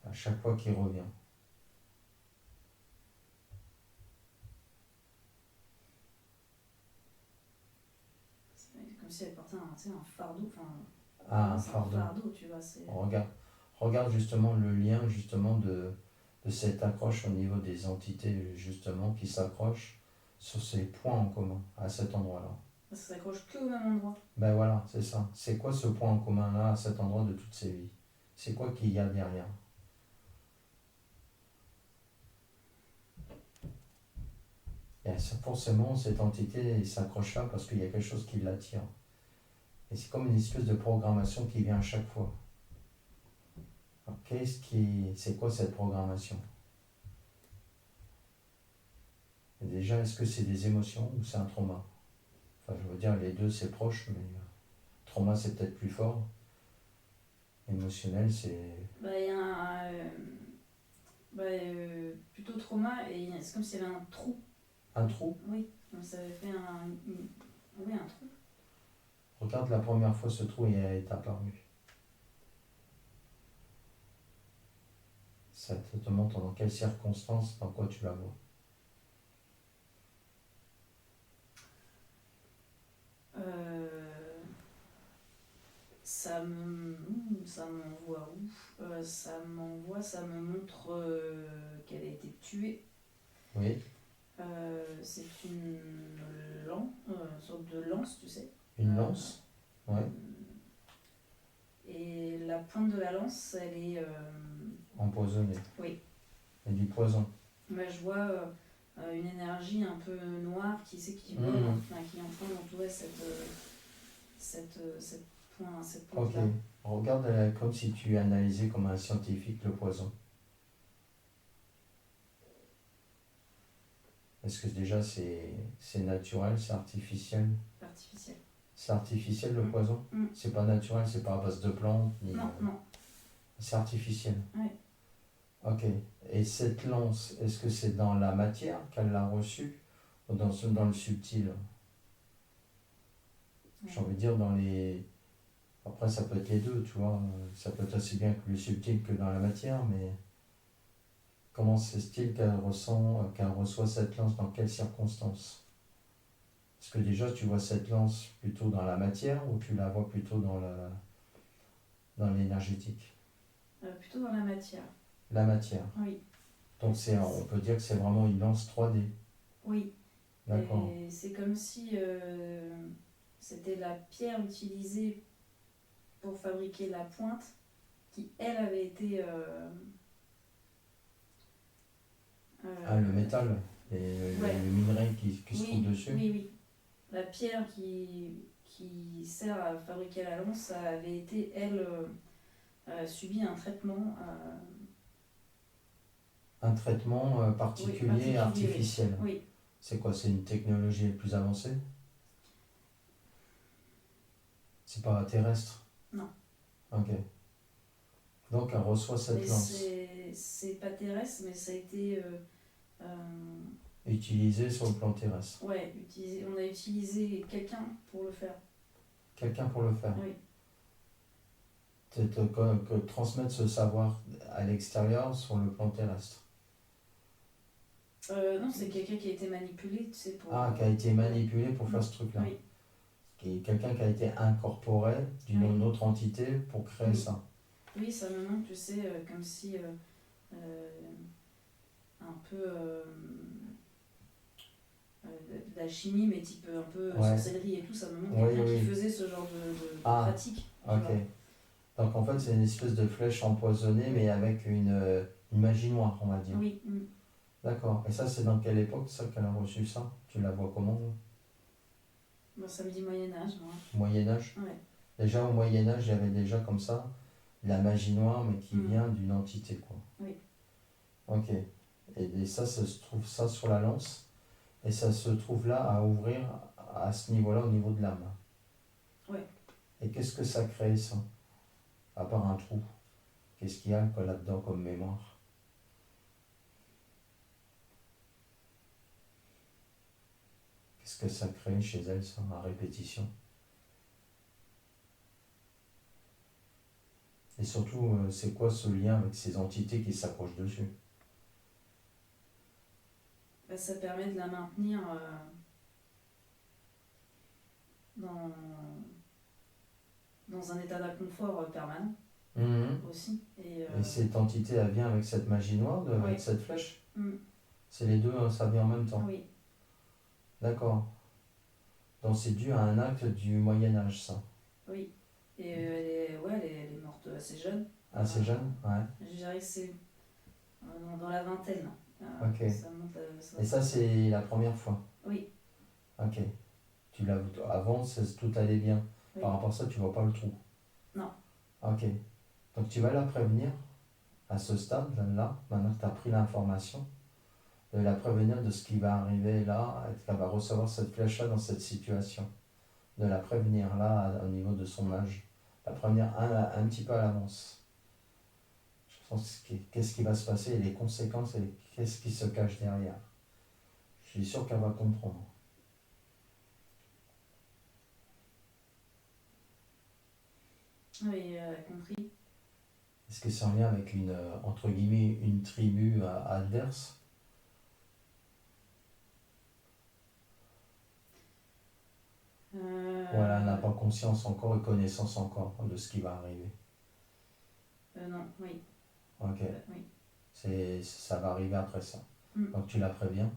À chaque fois qu'il revient. C'est comme si elle portait tu sais, un fardeau. Enfin, Ah, un c'est fardeau. un fardeau, tu vois. Regarde justement le lien justement de cette accroche au niveau des entités justement qui s'accrochent sur ces points en commun à cet endroit-là. Ça s'accroche que au même endroit. Ben voilà, c'est ça. C'est quoi ce point en commun là à cet endroit de toutes ces vies? C'est quoi qu'il y a derrière? Et forcément, cette entité s'accroche là parce qu'il y a quelque chose qui l'attire. Et c'est comme une espèce de programmation qui vient à chaque fois. Alors, c'est quoi cette programmation? Et déjà, est-ce que c'est des émotions ou c'est un trauma? Enfin, je veux dire, les deux, c'est proche, mais trauma, c'est peut-être plus fort. Émotionnel, c'est Bah, il y a plutôt trauma et c'est comme s'il y avait un trou. un trou. Oui, donc ça avait fait oui, un trou. Regarde la première fois ce trou est apparu. Ça te montre dans quelles circonstances, dans quoi tu la vois. Ça m'envoie où ça me montre qu'elle a été tuée. Oui, C'est une sorte de lance, tu sais. une lance. Ouais. Et la pointe de la lance, elle est. Empoisonnée. Oui. Et du poison. Moi, je vois une énergie un peu noire qui vole, enfin, qui est en train d'entourer cette Ok. pointe-là. Regarde comme si tu analysais comme un scientifique le poison. Est-ce que déjà c'est naturel, c'est artificiel? Artificielle. C'est artificiel le Mm. poison? Mm. C'est pas naturel, c'est pas à base de plantes Non, non. C'est artificiel. Ouais. Ok. Et cette lance, est-ce que c'est dans la matière qu'elle l'a reçue ou dans le subtil? J'ai envie de dire dans les. Après, ça peut être les deux, tu vois. Ça peut être aussi bien que le subtil que dans la matière, mais comment se fait-il qu'elle reçoit cette lance dans quelles circonstances? Est-ce que déjà tu vois cette lance plutôt dans la matière ou tu la vois plutôt dans l'énergétique? Plutôt dans la matière. La matière. Oui. Donc on peut dire que c'est vraiment une lance 3D. Oui. D'accord. Et c'est comme si c'était la pierre utilisée pour fabriquer la pointe qui, elle, avait été. Le métal, Ouais. le minerai qui se Oui, trouve dessus. oui, oui. La pierre qui sert à fabriquer la lance ça avait été, elle, subi un traitement. Un traitement Oui, particulier, artificiel. Oui. C'est quoi? C'est une technologie plus avancée? C'est pas terrestre? Non. Ok. Donc elle reçoit cette Mais lance. c'est pas terrestre, mais ça a été. Utilisée sur le plan terrestre. Ouais, on a utilisé quelqu'un pour le faire. Quelqu'un pour le faire. Oui. Transmettre ce savoir à l'extérieur sur le plan terrestre. Non, c'est quelqu'un qui a été manipulé, tu sais, pour. Qui a été manipulé pour faire ce truc-là. Oui. Quelqu'un qui a été incorporé d'une autre entité pour créer ça. Oui, ça me montre, tu sais, comme si un peu de la chimie, mais type un peu sorcellerie et tout, ça me montre quelqu'un qui faisait ce genre de pratique. Ok. Donc en fait, c'est une espèce de flèche empoisonnée, mais avec une magie noire, on va dire. Oui. D'accord. Et ça, c'est dans quelle époque, ça, qu'elle a reçu ça? Tu la vois comment? Bon, ça me dit Moyen-Âge, moi. Moyen-Âge? Ouais. Déjà au Moyen-Âge, il y avait déjà comme ça la magie noire, mais qui vient d'une entité, quoi. Oui. Ok. Et ça se trouve ça sur la lance, et ça se trouve là à ouvrir à ce niveau-là, au niveau de l'âme. Ouais. Et qu'est-ce que ça crée, ça? À part un trou. Qu'est-ce qu'il y a là-dedans comme mémoire? Qu'est-ce que ça crée chez elle, ça, à répétition? Et surtout, c'est quoi ce lien avec ces entités qui s'accrochent dessus? Ça permet de la maintenir dans un état d'inconfort permanent aussi. Et cette entité, elle vient avec cette magie noire, avec cette flèche? C'est les deux, ça vient en même temps? Oui. D'accord. Donc c'est dû à un acte du Moyen-Âge, ça? Oui. Et elle est morte assez jeune. Assez jeune? Ouais. Je dirais que c'est dans la vingtaine. Ok. Ça monte Et ça, c'est la première fois? Oui, Ok. Avant, tout allait bien. oui. Par rapport à ça, tu vois pas le trou? Non. Ok. Donc tu vas la prévenir à ce stade-là, maintenant que tu as pris l'information, de la prévenir de ce qui va arriver là, et qu'elle va recevoir cette flèche-là dans cette situation. De la prévenir là, au niveau de son âge. La prévenir un petit peu à l'avance. Je pense qu'est-ce qui va se passer, et les conséquences, et qu'est-ce qui se cache derrière. Je suis sûr qu'elle va comprendre. Oui, elle a compris. Est-ce que c'est en lien avec entre guillemets, une tribu adverse? Voilà, elle n'a pas conscience encore et connaissance encore de ce qui va arriver. Non, oui. Ok. Oui. Ça va arriver après ça. Mm. Donc tu la préviens.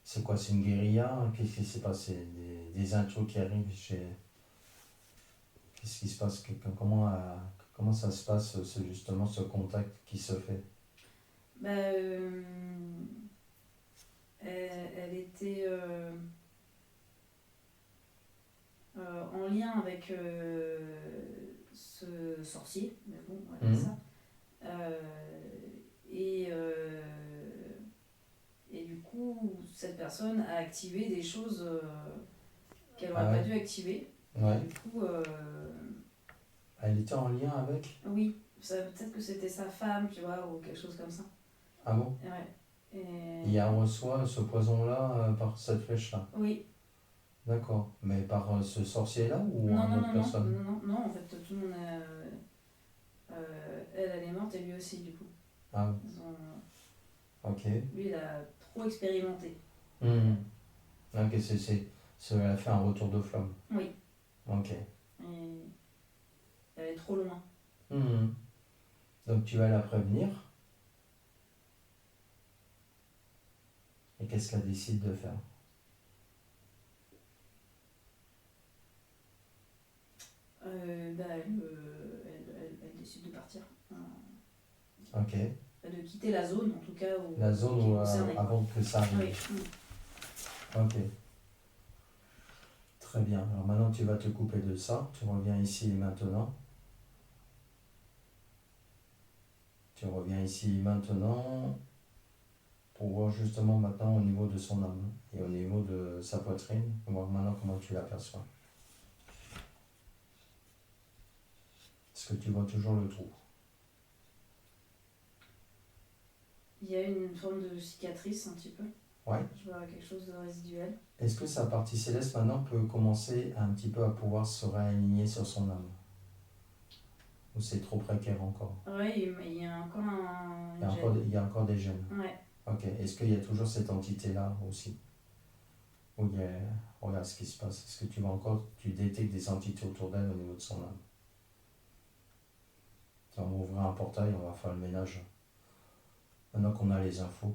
C'est quoi? C'est une guérilla? Qu'est-ce qui s'est passé? Des intros qui arrivent chez. Qu'est-ce qui se passe? Comment ça se passe, justement, ce contact qui se fait? Bah, elle était en lien avec ce sorcier, mais bon, on va dire Mhm. ça. Et, et du coup, cette personne a activé des choses qu'elle n'aurait Ah pas ouais? dû activer. Ouais. Et du coup, Elle était en lien avec? oui, peut-être que c'était sa femme, tu vois, ou quelque chose comme ça. Ah bon? Ouais. Et elle reçoit ce poison-là par cette flèche-là? Oui. D'accord. Mais par ce sorcier-là ou Non, une non, autre non, non, personne? non, non, non, en fait, tout le monde elle est morte et lui aussi, du coup. Ah, Ils ont- ok. Lui, il a trop expérimenté. Mhm. Ok, elle a fait un retour de flamme. Oui. Ok. Et elle est trop loin. Mhm. Donc tu vas la prévenir. Et qu'est-ce qu'elle décide de faire? Bah, elle décide de partir. Ok. De quitter la zone, en tout cas, La zone qui est où, concernée. avant que ça Oui. arrive. Ok. Très bien. Alors maintenant tu vas te couper de ça. Tu reviens ici et maintenant. Tu reviens ici et maintenant pour voir justement maintenant au niveau de son âme et au niveau de sa poitrine, pour voir maintenant comment tu l'aperçois. Est-ce que tu vois toujours le trou? Il y a une forme de cicatrice, un petit peu. Ouais. Je vois quelque chose de résiduel. Est-ce que sa partie céleste maintenant peut commencer un petit peu à pouvoir se réaligner sur son âme? Ou c'est trop précaire encore? Oui, il y a encore un. Il y a encore des gènes. Ouais. Ok. Est-ce qu'il y a toujours cette entité-là aussi? Ou il y a... Regarde ce qui se passe. Est-ce que tu détectes des entités autour d'elle au niveau de son âme? On va ouvrir un portail, on va faire le ménage. Maintenant qu'on a les infos.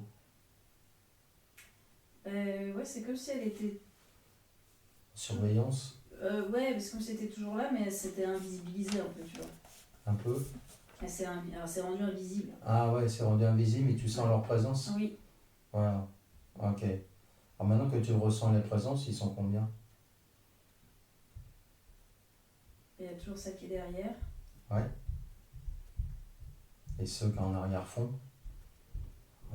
Ouais, c'est comme si elle était. Surveillance, Ouais, parce que comme si elle était toujours là, mais elle s'était invisibilisée un peu, tu vois. un peu. Elle s'est rendue invisible. Ah ouais, c'est rendu invisible, mais tu sens leur présence? Oui. Voilà. Ok. Alors maintenant que tu ressens les présences, ils sont combien? Et il y a toujours celle qui est derrière. Ouais. Et ceux qui en arrière-fond,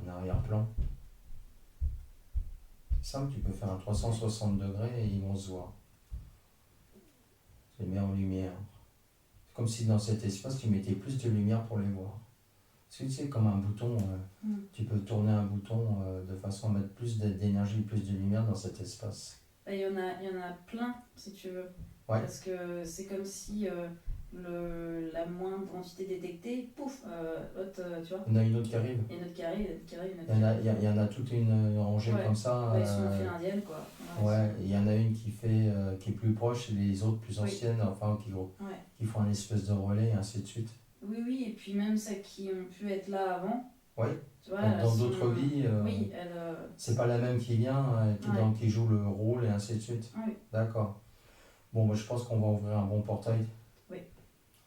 en arrière-plan. C'est simple, tu peux faire un 360 degrés et ils vont se voir. Tu les mets en lumière. C'est comme si dans cet espace, tu mettais plus de lumière pour les voir. Parce que tu sais, comme un bouton, tu peux tourner un bouton de façon à mettre plus d'énergie, plus de lumière dans cet espace. Il y en a plein, si tu veux. Ouais. Parce que c'est comme si la moindre entité détectée, pouf, l'autre, tu vois. Il y en a une autre qui arrive. Il y a une autre qui arrive, une autre qui arrive, une autre Il y qui en a, arrive. il y en a toute une rangée Ouais. comme ça. Ouais, ils sont en file indienne, quoi. Ouais, il y en a une qui est plus proche et les autres plus Oui. anciennes, enfin Ouais. qui font un espèce de relais et ainsi de suite. Oui, oui, et puis même celles qui ont pu être là avant. Ouais. Tu vois, Dans d'autres vies, oui, c'est pas la même qui vient, qui joue le rôle et ainsi de suite. Oui. D'accord. Bon, moi je pense qu'on va ouvrir un bon portail. Oui.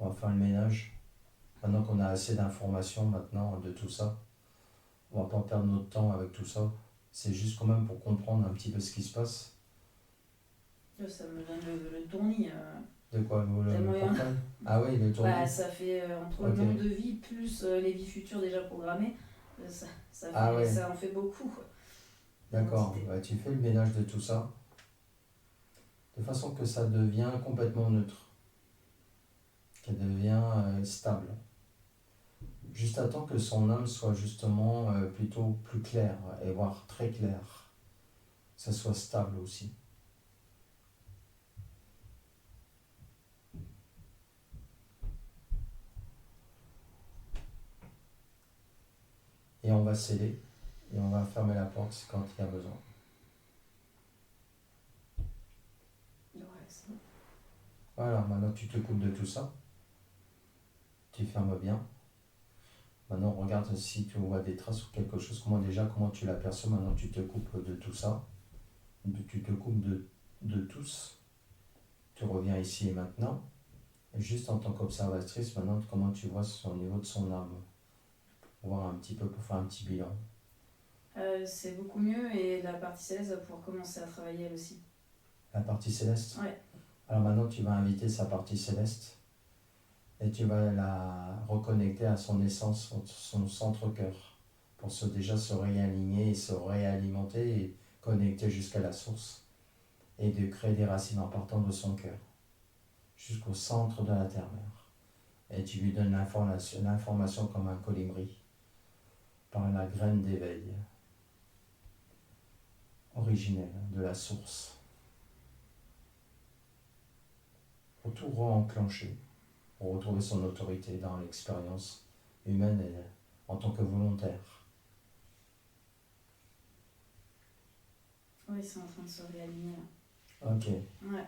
On va faire le ménage. Maintenant qu'on a assez d'informations maintenant de tout ça, on va pas perdre notre temps avec tout ça. C'est juste quand même pour comprendre un petit peu ce qui se passe. Ça me donne le tournis. De quoi le Tellement il y en a. portail? Ah oui, le tournis. Bah, ça fait entre Ok. le nombre de vies plus les vies futures déjà programmées, Ah ouais. ça en fait beaucoup, quoi. D'accord. D'identité. Bah, tu fais le ménage de tout ça, de façon que ça devient complètement neutre, qu'elle devient stable. Juste à temps que son âme soit justement plutôt plus claire, et voire très claire. Que ça soit stable aussi. Et on va sceller, et on va fermer la porte quand il y a besoin. Ouais, c'est bon. Voilà, maintenant tu te coupes de tout ça. Tu fermes bien. Maintenant regarde si tu vois des traces ou quelque chose, comment tu l'aperçois. Maintenant tu te coupes de tout ça. Tu te coupes de tous. Tu reviens ici et maintenant. Et juste en tant qu'observatrice, maintenant comment tu vois au niveau de son âme. Pour voir un petit peu, pour faire un petit bilan. C'est beaucoup mieux et la partie céleste va pouvoir commencer à travailler elle aussi. La partie céleste. Ouais. Alors maintenant tu vas inviter sa partie céleste et tu vas la reconnecter à son essence, son centre-cœur, pour déjà se réaligner et se réalimenter et connecter jusqu'à la source et de créer des racines en partant de son cœur jusqu'au centre de la terre-mère. Et tu lui donnes l'information comme un colibri par la graine d'éveil originelle de la source pour tout re-enclencher, pour retrouver son autorité dans l'expérience humaine et en tant que volontaire. Oui, c'est en train de se réaligner là. Ok, Ouais.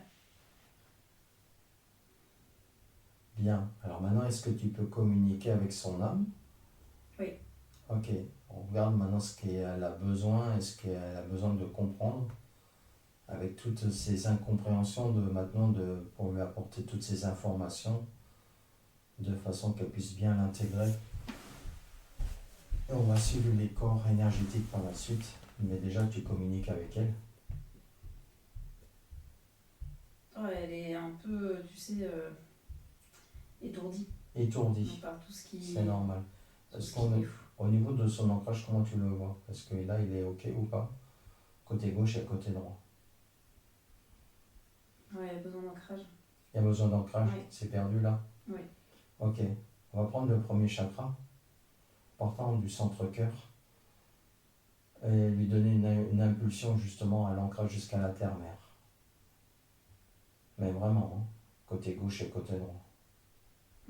bien. Alors maintenant, est-ce que tu peux communiquer avec son âme? Oui. Ok, on regarde maintenant ce qu'elle a besoin, est-ce qu'elle a besoin de comprendre avec toutes ces incompréhensions pour lui apporter toutes ces informations de façon qu'elle puisse bien l'intégrer. Et on va suivre les corps énergétiques par la suite, mais déjà tu communiques avec elle. Ouais, elle est un peu, tu sais, étourdie Étourdie, par tout ce qui. c'est normal. Tout Est-ce ce qui est fou. au niveau de son ancrage, comment tu le vois? Est-ce que là il est ok ou pas? Côté gauche et côté droit. Ouais, elle a besoin d'ancrage. Il y a besoin d'ancrage? Oui. C'est perdu là? Oui. Ok, on va prendre le premier chakra, partant du centre-cœur, et lui donner une impulsion justement à l'ancrage jusqu'à la terre-mère. Mais vraiment, hein, côté gauche et côté droit.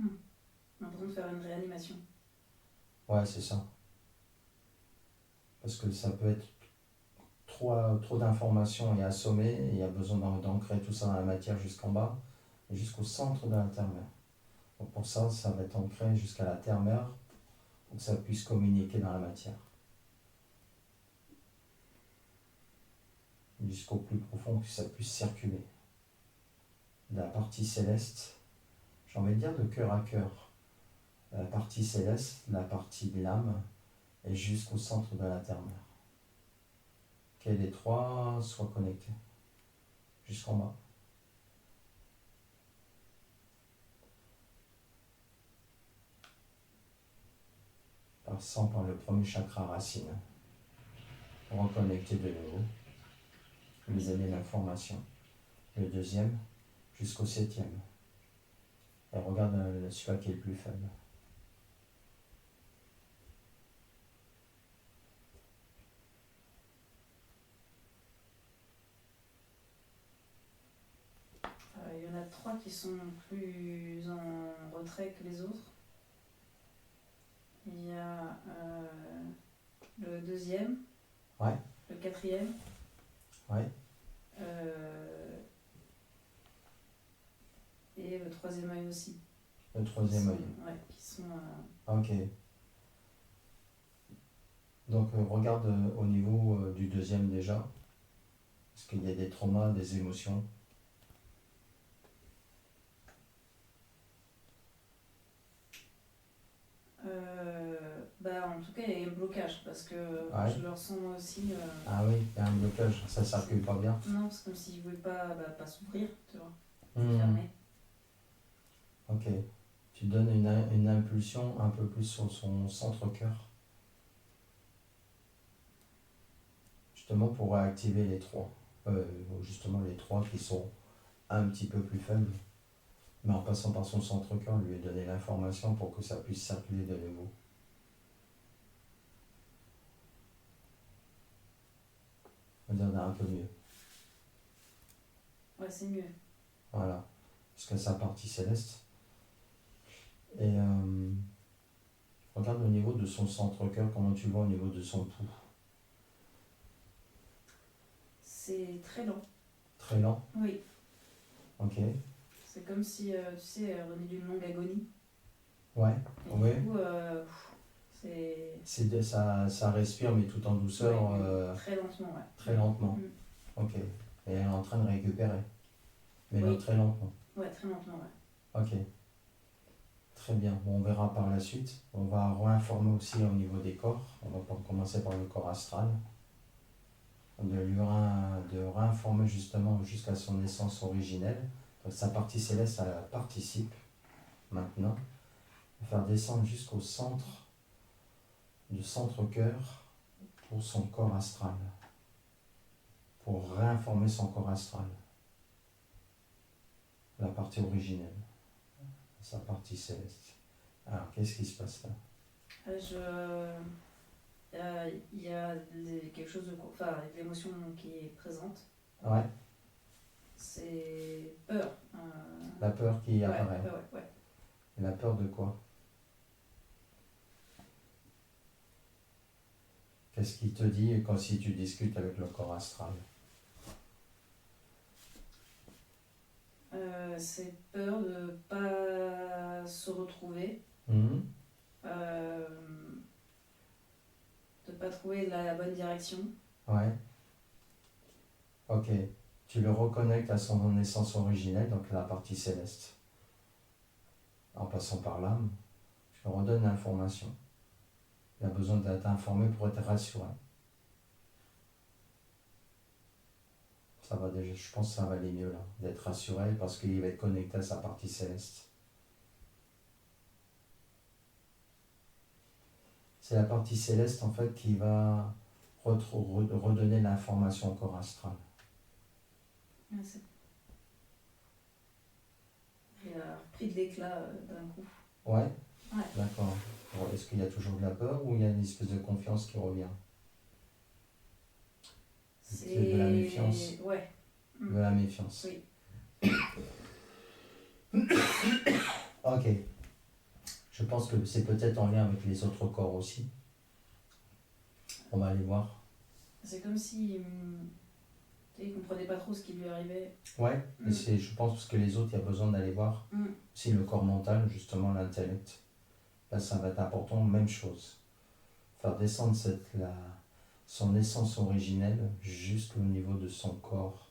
On a besoin de faire une réanimation. Ouais, c'est ça. Parce que ça peut être trop d'informations et assommé, et il y a besoin d'ancrer tout ça dans la matière jusqu'en bas, et jusqu'au centre de la terre-mère. Donc pour ça, ça va être ancré jusqu'à la terre-mère, pour que ça puisse communiquer dans la matière. Jusqu'au plus profond, que ça puisse circuler. De la partie céleste, j'ai envie de dire de cœur à cœur. La partie céleste, la partie de l'âme, et jusqu'au centre de la terre-mère. Que les trois soient connectés, jusqu'en bas. Passant par le premier chakra racine, reconnecter de nouveau, lui donner l'information. Le deuxième, jusqu'au septième. Et regarde celui-là qui est le plus faible. Il y en a 3 qui sont plus en retrait que les autres. Il y a le deuxième, Ouais, le quatrième, ouais, et le troisième œil aussi. le troisième œil. Ouais, qui sont. Ok. Donc regarde au niveau du deuxième déjà. Est-ce qu'il y a des traumas, des émotions? En tout cas, il y a un blocage parce que Ouais. je le ressens moi aussi. Ah oui, il y a un blocage, ça circule pas bien. Non, c'est comme s'il ne voulait pas s'ouvrir, tu vois. C'est Hmm. fermé. Ok. Tu donnes une impulsion un peu plus sur son centre-cœur, justement pour réactiver les trois. Justement les trois qui sont un petit peu plus faibles. Mais en passant par son centre-cœur, lui donner l'information pour que ça puisse circuler de nouveau. On va dire un peu mieux. Ouais, c'est mieux. Voilà. Jusqu'à sa partie céleste. Et regarde au niveau de son centre-cœur, comment tu vois au niveau de son pouls. C'est très lent. Très lent. Oui. Ok. C'est comme si, tu sais, elle revenait d'une longue agonie. Ouais. Et Oui. du coup, c'est. Ça respire, mais tout en douceur. Ouais, très lentement, ouais. Très lentement. Mm. Ok. Et elle est en train de récupérer. Mais Oui. là, très lentement. Ouais, très lentement, ouais. Ok. Très bien. Bon, on verra par la suite. On va réinformer aussi au niveau des corps. On va commencer par le corps astral. De réinformer justement jusqu'à son essence originelle. Donc, sa partie céleste, elle participe maintenant. Faire descendre jusqu'au centre, du centre-cœur pour son corps astral. Pour réinformer son corps astral. La partie originelle. Sa partie céleste. Alors, qu'est-ce qui se passe là? Il y a quelque chose de. Enfin, l'émotion qui est présente. Ouais. C'est peur. La peur qui apparaît. Ouais. La peur de quoi? Qu'est-ce qu'il te dit quand si tu discutes avec le corps astral? C'est peur de pas se retrouver, Mhm. de pas trouver la bonne direction. Ouais. Ok. Tu le reconnectes à son essence originelle, donc la partie céleste. En passant par l'âme, je lui redonne l'information. Il a besoin d'être informé pour être rassuré. Ça va déjà, je pense que ça va aller mieux là, d'être rassuré parce qu'il va être connecté à sa partie céleste. C'est la partie céleste en fait qui va redonner l'information au corps astral. Ouais, il a repris de l'éclat d'un coup. Ouais. D'accord. Alors, est-ce qu'il y a toujours de la peur ou il y a une espèce de confiance qui revient? C'est de la méfiance. Ouais. De la méfiance. Oui. Ok. Je pense que c'est peut-être en lien avec les autres corps aussi. On va aller voir. C'est comme si il comprenait pas trop ce qui lui arrivait. Ouais, et je pense parce que les autres, il y a besoin d'aller voir. Si le corps mental, justement l'intellect, là ça va être important, même chose. Faire descendre son essence originelle jusqu'au niveau de son corps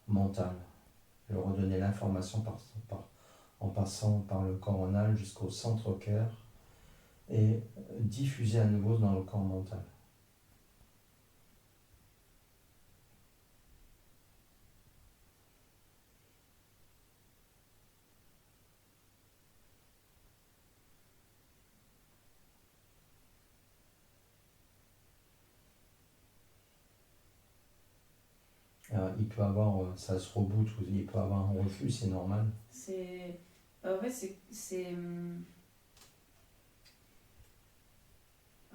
mental. Lui redonner l'information en passant par le coronal jusqu'au centre-cœur et diffuser à nouveau dans le corps mental. Il peut avoir, ça se reboot, ou il peut avoir un refus, c'est normal. En fait,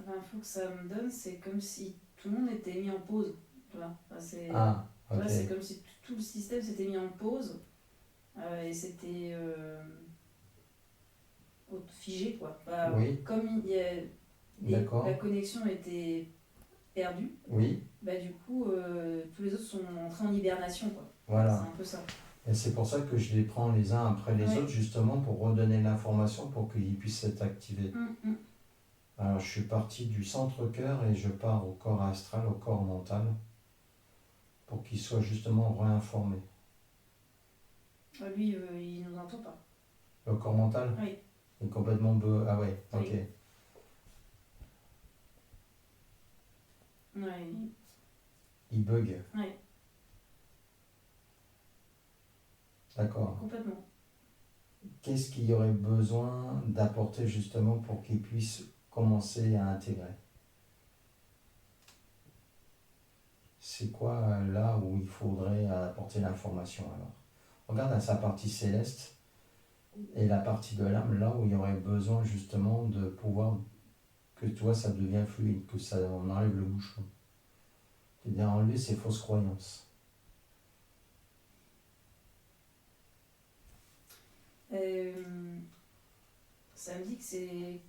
l'info que ça me donne, c'est comme si tout le monde était mis en pause. Tu vois, ok. C'est comme si tout le système s'était mis en pause et c'était figé, quoi. Oui. Comme la connexion était perdue, oui. Du coup, tous les autres sont entrés en hibernation, quoi. Voilà. C'est un peu ça. Et c'est pour ça que je les prends les uns après les autres, justement, pour redonner l'information pour qu'ils puissent être activés. Alors, je suis parti du centre-cœur et je pars au corps astral, au corps mental, pour qu'il soit justement réinformé. Lui, il nous entend pas. Le corps mental? Oui. Il est complètement... Ah ouais, ok. Oui. Ouais, Il bug. ouais, D'accord. complètement. Qu'est-ce qu'il y aurait besoin d'apporter justement pour qu'il puisse commencer à intégrer? C'est quoi là où il faudrait apporter l'information alors? Regarde à sa partie céleste et la partie de l'âme, là où il y aurait besoin justement de pouvoir que toi ça devient fluide, que ça on enlève le bouchon. C'est-à-dire enlever ces fausses croyances. Euh, Ça me dit que c'est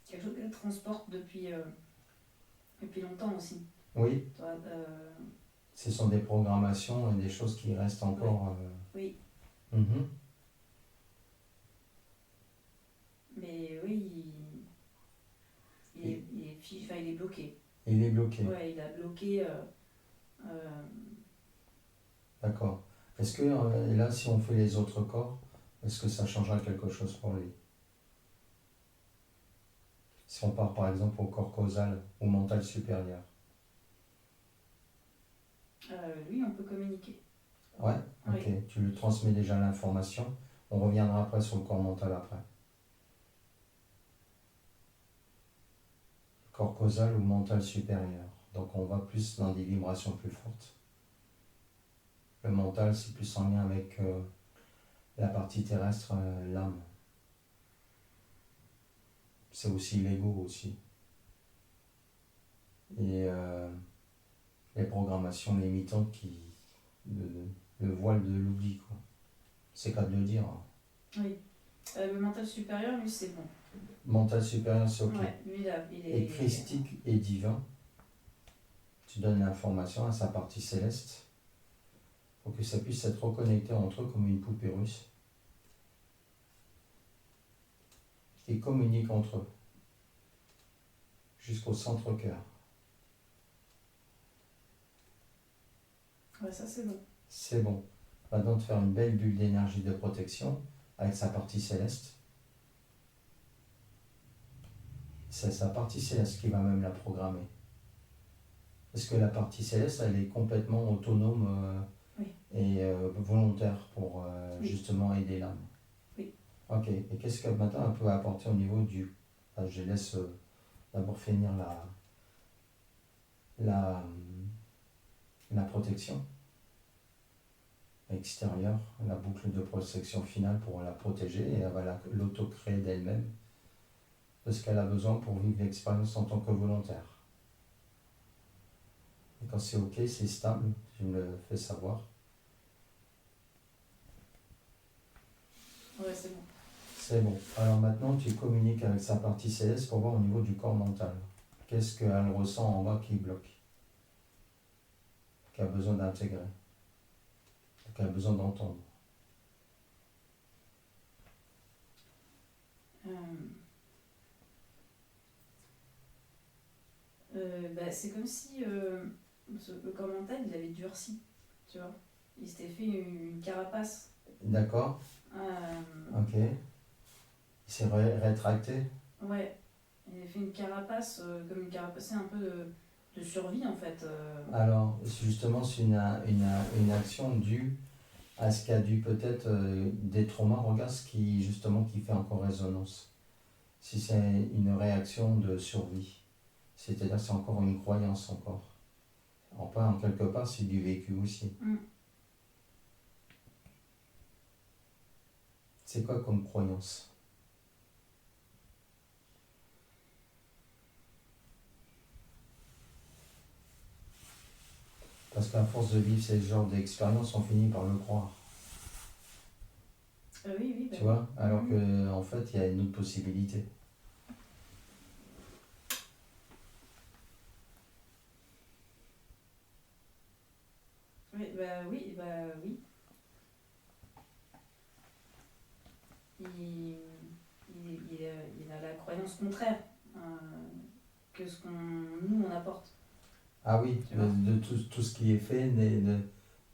quelque chose qu'elle transporte depuis longtemps aussi. Oui, Tu vois, ce sont des programmations et des choses qui restent encore. oui, Mhm. mais oui, enfin, il est bloqué. Il est bloqué. Ouais, il a bloqué. Euh, D'accord. Est-ce que et là, si on fait les autres corps, est-ce que ça changera quelque chose pour lui? Si on part par exemple au corps causal ou mental supérieur. Lui, on peut communiquer. Ouais, ok. Oui. Tu lui transmets déjà l'information. On reviendra après sur le corps mental après. Corps causal ou mental supérieur. Donc on va plus dans des vibrations plus fortes. Le mental, c'est plus en lien avec la partie terrestre, l'âme. C'est aussi l'ego aussi. Et les programmations limitantes qui. Le voile de l'oubli, quoi. C'est qu'à de le dire. Oui. Le mental supérieur, lui, c'est bon. Mental supérieur, c'est ok. Ouais, lui, là, il Et est. christique et divin, tu donnes l'information à sa partie céleste pour que ça puisse être reconnecté entre eux comme une poupée russe. Qui communiquent entre eux jusqu'au centre-cœur. Ouais, ça, c'est bon. C'est bon. Maintenant, de faire une belle bulle d'énergie de protection avec sa partie céleste. C'est sa partie céleste qui va même la programmer. Parce que la partie céleste, elle est complètement autonome Oui. et volontaire pour Oui. justement aider l'âme. Oui. Ok. Et qu'est-ce que maintenant elle peut apporter au niveau du... je laisse d'abord finir la protection extérieure, la boucle de protection finale pour la protéger et elle va l'auto-créer d'elle-même de ce qu'elle a besoin pour vivre l'expérience en tant que volontaire. Et quand c'est ok, c'est stable, tu me le fais savoir. Ouais, c'est bon. C'est bon. Alors maintenant, tu communiques avec sa partie céleste pour voir au niveau du corps mental. Qu'est-ce qu'elle ressent en bas qui bloque, qui a besoin d'intégrer, qui a besoin d'entendre. C'est comme si le corps mental, il avait durci, tu vois. Il s'était fait une carapace. D'accord. Ok. Il s'est rétracté. Ouais, il avait fait une carapace, comme une carapace, c'est un peu de survie en fait. Alors, justement, c'est une action due à ce qu'a dû peut-être des traumas. Regarde ce qui, justement, qui fait encore résonance. Si c'est une réaction de survie, c'est-à-dire c'est encore une croyance encore. En quelque part, c'est du vécu aussi. C'est quoi comme croyance? Parce qu'à force de vivre ces genres d'expériences, on finit par le croire. Oui, tu vois, alors qu'en fait, il y a une autre possibilité. Oui. Il a la croyance contraire que ce qu'on nous on apporte. Ah oui, de tout ce qui est fait ne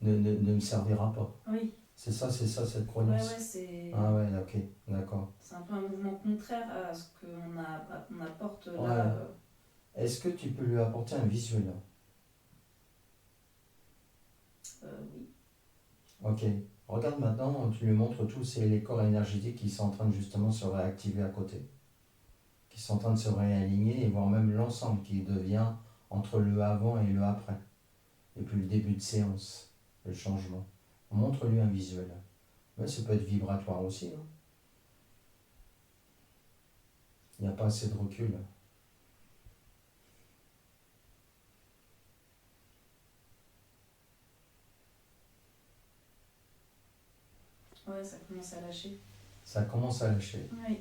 me servira pas. Oui. C'est ça cette croyance. Ouais, c'est. Ah ouais, ok, d'accord. C'est un peu un mouvement contraire à ce qu'on apporte là. Est-ce que tu peux lui apporter un visuel? Oui. Ok. Regarde maintenant, tu lui montres tous les corps énergétiques qui sont en train de justement se réactiver à côté, qui sont en train de se réaligner et voire même l'ensemble qui devient entre le avant et le après, depuis le début de séance, le changement. Montre-lui un visuel. Mais ça peut être vibratoire aussi, hein. Il n'y a pas assez de recul. Ouais, ça commence à lâcher. Ça commence à lâcher. Oui.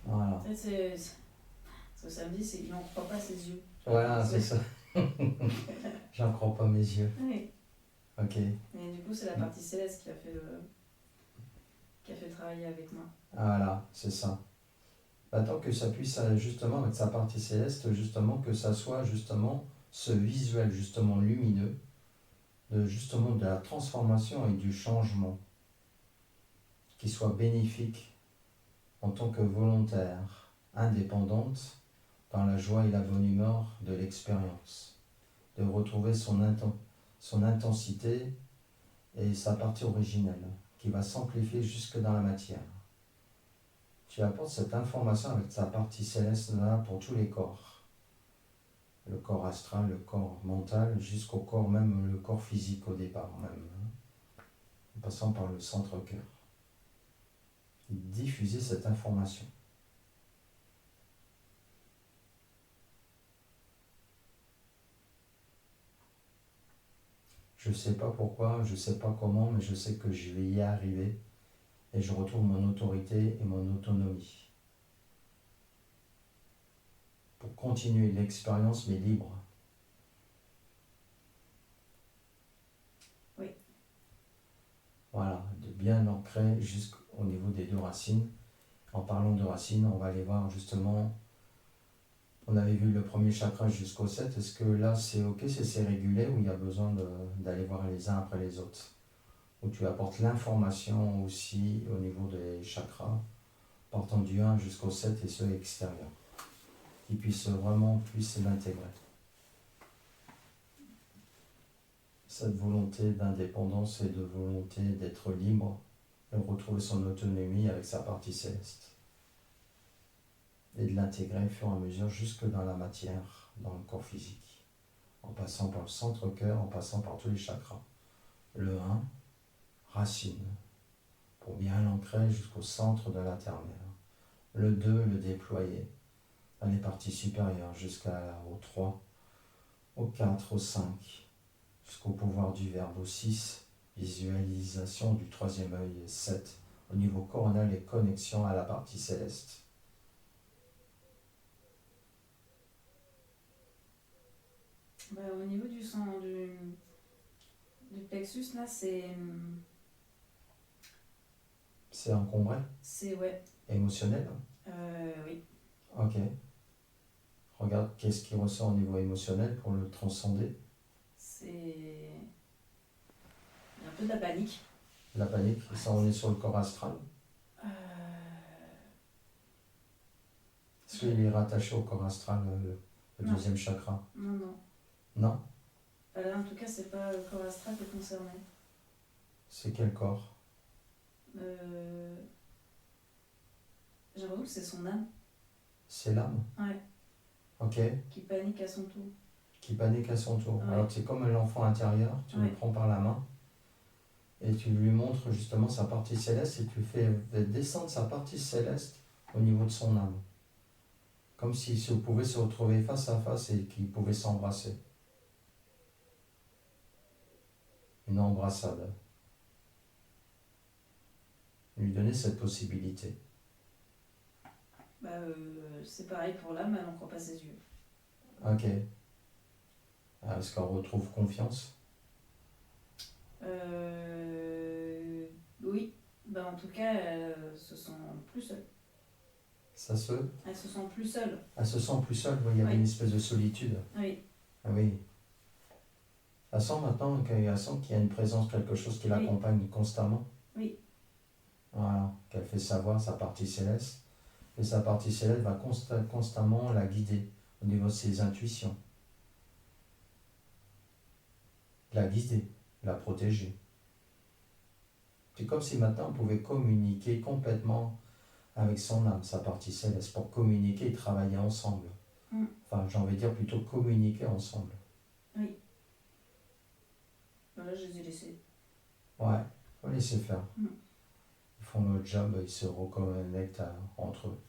Voilà. En fait, ce que ça me dit, c'est qu'il n'en croit pas ses yeux. Voilà, c'est ça. J'en crois pas mes yeux. Oui. Ok. Et du coup, c'est la partie céleste qui a fait travailler avec moi. Voilà, c'est ça. Tant que ça puisse justement, avec sa partie céleste, justement, que ça soit justement ce visuel justement lumineux, justement de la transformation et du changement, qui soit bénéfique en tant que volontaire, indépendante, dans la joie et la bonne humeur de l'expérience, de retrouver son intensité et sa partie originelle, qui va s'amplifier jusque dans la matière. Tu apportes cette information avec sa partie céleste là pour tous les corps. Le corps astral, le corps mental, jusqu'au corps même, le corps physique au départ même, en passant par le centre-cœur. Diffuser cette information. Je ne sais pas pourquoi, je ne sais pas comment, mais je sais que je vais y arriver et je retrouve mon autorité et mon autonomie. Pour continuer l'expérience, mais libre. Oui. Voilà, de bien ancrer jusqu'au niveau des deux racines. En parlant de racines, on va aller voir justement, on avait vu le premier chakra jusqu'au 7, est-ce que là c'est ok, c'est régulé ou il y a besoin d'aller voir les uns après les autres? Où tu apportes l'information aussi au niveau des chakras, partant du 1 jusqu'au 7 et ceux extérieurs, qui puissent l'intégrer. Cette volonté d'indépendance et de volonté d'être libre et retrouver son autonomie avec sa partie céleste. Et de l'intégrer au fur et à mesure jusque dans la matière, dans le corps physique, en passant par le centre-cœur, en passant par tous les chakras. Le 1, racine, pour bien l'ancrer jusqu'au centre de la terre-mère. Le 2, le déployer dans les parties supérieures jusqu'au 3, au 4, au 5, jusqu'au pouvoir du verbe, au 6, visualisation du troisième œil, et 7, au niveau coronal et connexion à la partie céleste. Au niveau du plexus, là, c'est encombré? C'est, ouais. Émotionnel? Oui. Ok. Regarde qu'est-ce qui ressort au niveau émotionnel pour le transcender. Il y a un peu de la panique. La panique, ça on est sur le corps astral. Est-ce qu'il est rattaché au corps astral, le deuxième chakra? Non. Non? Là, en tout cas, c'est pas le corps astral qui est concerné. C'est quel corps? J'ai l'impression que c'est son âme. C'est l'âme? Ouais. Ok. Qui panique à son tour. Qui panique à son tour. Ouais. Alors c'est comme l'enfant intérieur, tu le prends par la main et tu lui montres justement sa partie céleste et tu fais descendre sa partie céleste au niveau de son âme. Comme s'ils pouvaient se retrouver face à face et qu'ils pouvaient s'embrasser. Une embrassade. Lui donner cette possibilité. C'est pareil pour l'âme, elle n'en croit pas ses yeux. Ok. Est-ce qu'elle retrouve confiance? Oui. En tout cas, elle se sent plus seule. Elle se sent plus seule. Elle se sent plus seule, il y avait une espèce de solitude. Oui. Ah oui. Elle sent maintenant qu'il y a une présence, quelque chose qui l'accompagne constamment. Oui. Voilà, qu'elle fait savoir sa partie céleste. Et sa partie céleste va constamment la guider au niveau de ses intuitions. La guider, la protéger. C'est comme si maintenant on pouvait communiquer complètement avec son âme, sa partie céleste, pour communiquer et travailler ensemble. Enfin, j'ai envie de dire plutôt communiquer ensemble. Oui. Voilà, je les ai laissés. Ouais, faut laisser faire. Ils font le job, ils se reconnectent entre eux.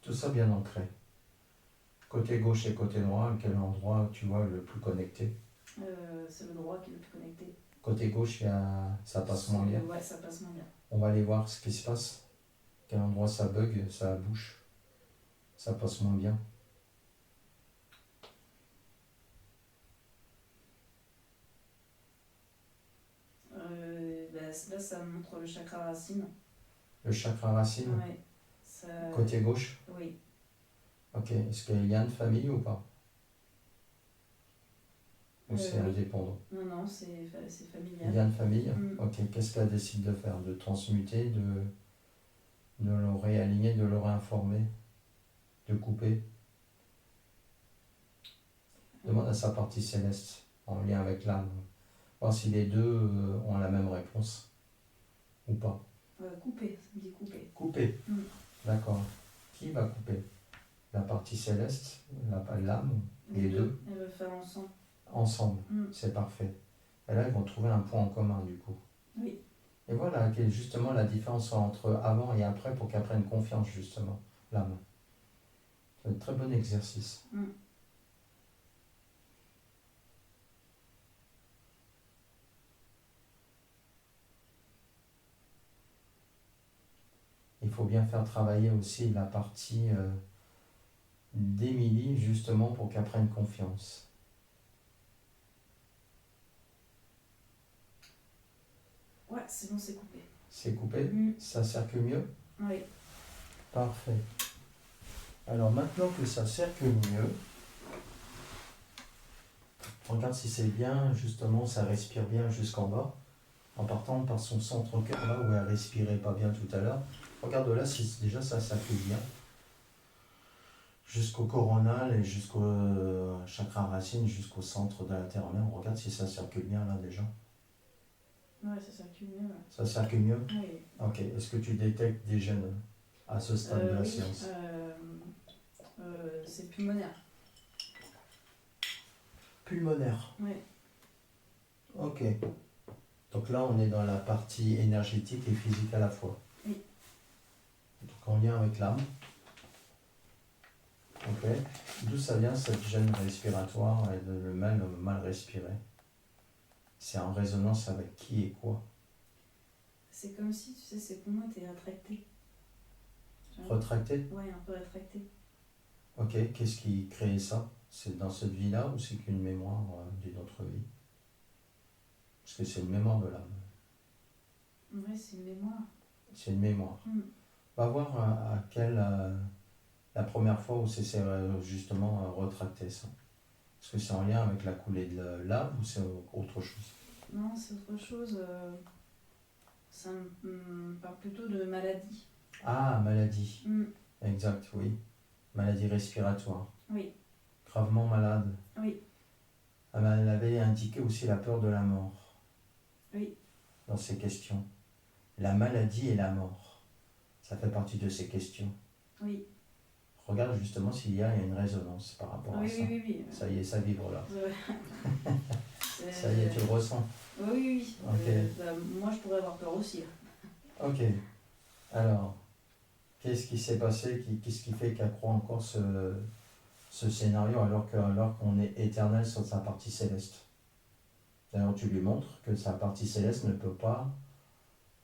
Tout ça bien ancré. Côté gauche et côté droit, quel endroit tu vois le plus connecté? C'est le droit qui est le plus connecté. Côté gauche, ça passe moins bien. Ouais, ça passe moins bien. On va aller voir ce qui se passe. Quel endroit ça bug, ça bouche. Ça passe moins bien. Là, ça montre le chakra racine. Le chakra racine, Ouais. côté gauche. Oui. Ok, est-ce qu'il y a un lien de famille ou pas? Ou c'est Oui. indépendant? Non, c'est familial. Lien de famille. Ok, qu'est-ce qu'elle décide de faire? De transmuter, de le réaligner, de le réinformer, de couper? Demande à sa partie céleste, en lien avec l'âme. Voir si les deux ont la même réponse ou pas. Couper, ça me dit couper. Couper. D'accord. Qui va couper? La partie céleste, l'âme, les deux? Elles veulent faire ensemble. Ensemble, c'est parfait. Et là, ils vont trouver un point en commun du coup. Oui. Et voilà, quelle est justement la différence entre avant et après pour qu'elle prenne confiance justement, l'âme. C'est un très bon exercice. Il faut bien faire travailler aussi la partie d'Émilie justement pour qu'elle prenne confiance. Ouais, c'est bon, c'est coupé. C'est coupé? Ça circule mieux? Oui. Parfait. Alors maintenant que ça circule mieux, regarde si c'est bien, justement, ça respire bien jusqu'en bas, en partant par son centre cœur, là où elle respirait pas bien tout à l'heure. Regarde là si déjà ça circule bien. Jusqu'au coronal et jusqu'au chakra racine, jusqu'au centre de la terre-mère. On regarde si ça circule bien là déjà. Ouais, ça circule mieux. Ouais. Ça circule mieux? Oui. Ok. Est-ce que tu détectes des gènes à ce stade de la séance? C'est pulmonaire. Pulmonaire? Oui. Ok. Donc là, on est dans la partie énergétique et physique à la fois. Oui. Donc en lien avec l'âme. Ok. D'où ça vient cette gêne respiratoire et le mal respirer? C'est en résonance avec qui et quoi? C'est comme si, tu sais, ses poumons étaient rétractés. Retracté? Ouais, un peu rétracté. Ok. Qu'est-ce qui crée ça? C'est dans cette vie-là ou c'est qu'une mémoire d'une autre vie? Parce que c'est une mémoire de l'âme. Ouais, c'est une mémoire. C'est une mémoire. Va voir à quelle... la première fois où c'est justement retracté ça. Est-ce que c'est en lien avec la coulée de l'âme ou c'est autre chose? Non, c'est autre chose. Ça me parle plutôt de maladie. Ah, maladie. Exact, oui. Maladie respiratoire. Oui. Gravement malade. Oui. Elle avait indiqué aussi la peur de la mort. Oui. Dans ses questions. La maladie et la mort. Ça fait partie de ses questions. Oui. Regarde justement s'il y a une résonance par rapport à ça. Oui. Ça y est, ça vibre là. Ouais. Ça y est, tu le ressens. Oui. Okay. Moi, je pourrais avoir peur aussi. Ok. Alors, qu'est-ce qui s'est passé? Qu'est-ce qui fait qu'elle croit encore ce scénario alors qu'on est éternel sur sa partie céleste? D'ailleurs, tu lui montres que sa partie céleste ne peut pas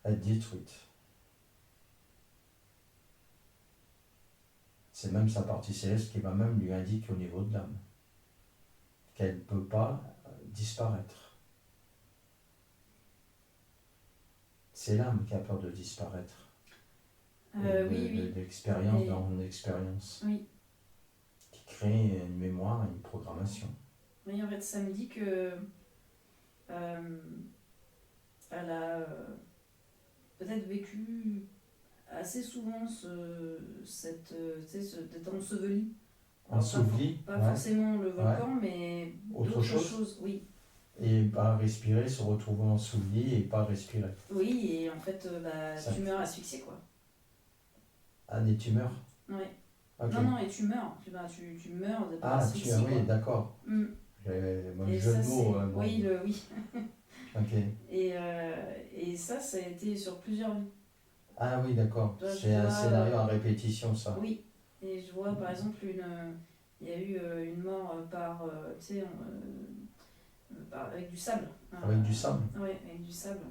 être détruite. C'est même sa partie céleste qui va même lui indiquer au niveau de l'âme qu'elle ne peut pas disparaître. C'est l'âme qui a peur de disparaître. Oui. L'expérience dans l'expérience. Oui. Qui crée une mémoire et une programmation. Oui, en fait, ça me dit que elle a peut-être vécu assez souvent d'être enseveli. Alors, Enseveli, pas ouais. forcément le volcan, mais Autre d'autres chose. choses, oui. Et pas respirer, se retrouver enseveli et pas respirer. Oui, et en fait, Ça- tu meurs asphyxié, quoi. Ah, des tumeurs. Ouais. Ok. Non, et tu meurs. Tu meurs de par Ah, asphyxie, oui, quoi. d'accord. Mm. Moi, le Et jeu ça, de mots, c'est... bon. Oui, oui. Ok. Et ça a été sur plusieurs vies. Ah oui, d'accord. Toi, je C'est un vois, scénario à répétition, ça. Oui. Et je vois, par exemple, il y a eu une mort par, tu sais, avec du sable. Avec du sable. Oui, avec du sable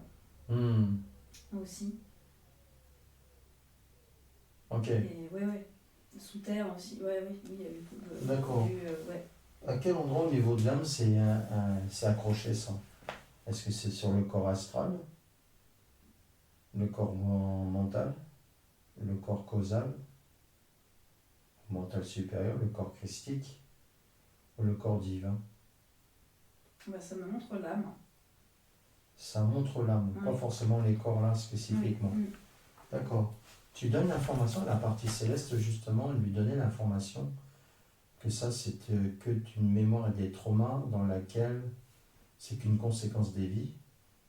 Hmm. aussi. Ok. Et ouais. Sous terre aussi. Ouais, oui, il y a eu beaucoup de... D'accord. il y a eu, ouais. À quel endroit au niveau de l'âme c'est accroché, ça? Est-ce que c'est sur le corps astral, le corps mental, le corps causal, mental supérieur, le corps christique ou le corps divin? Ça me montre l'âme. Ça montre l'âme, pas Ouais. forcément les corps là spécifiquement. Oui. D'accord. Tu donnes l'information à la partie céleste, justement, lui donner l'information que ça c'est que une mémoire et des traumas dans laquelle c'est qu'une conséquence des vies,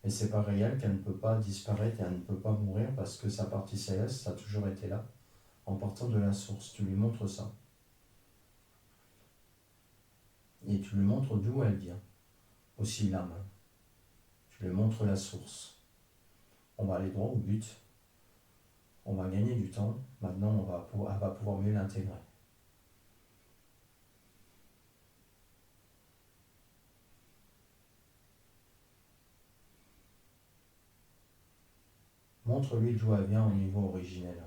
mais c'est pas réel, qu'elle ne peut pas disparaître et elle ne peut pas mourir parce que sa partie céleste, ça a toujours été là, en partant de la source. Tu lui montres ça. Et tu lui montres d'où elle vient. Aussi l'âme. Tu lui montres la source. On va aller droit au but. On va gagner du temps. Maintenant, elle va pouvoir mieux l'intégrer. Montre-lui d'où elle vient au niveau originel.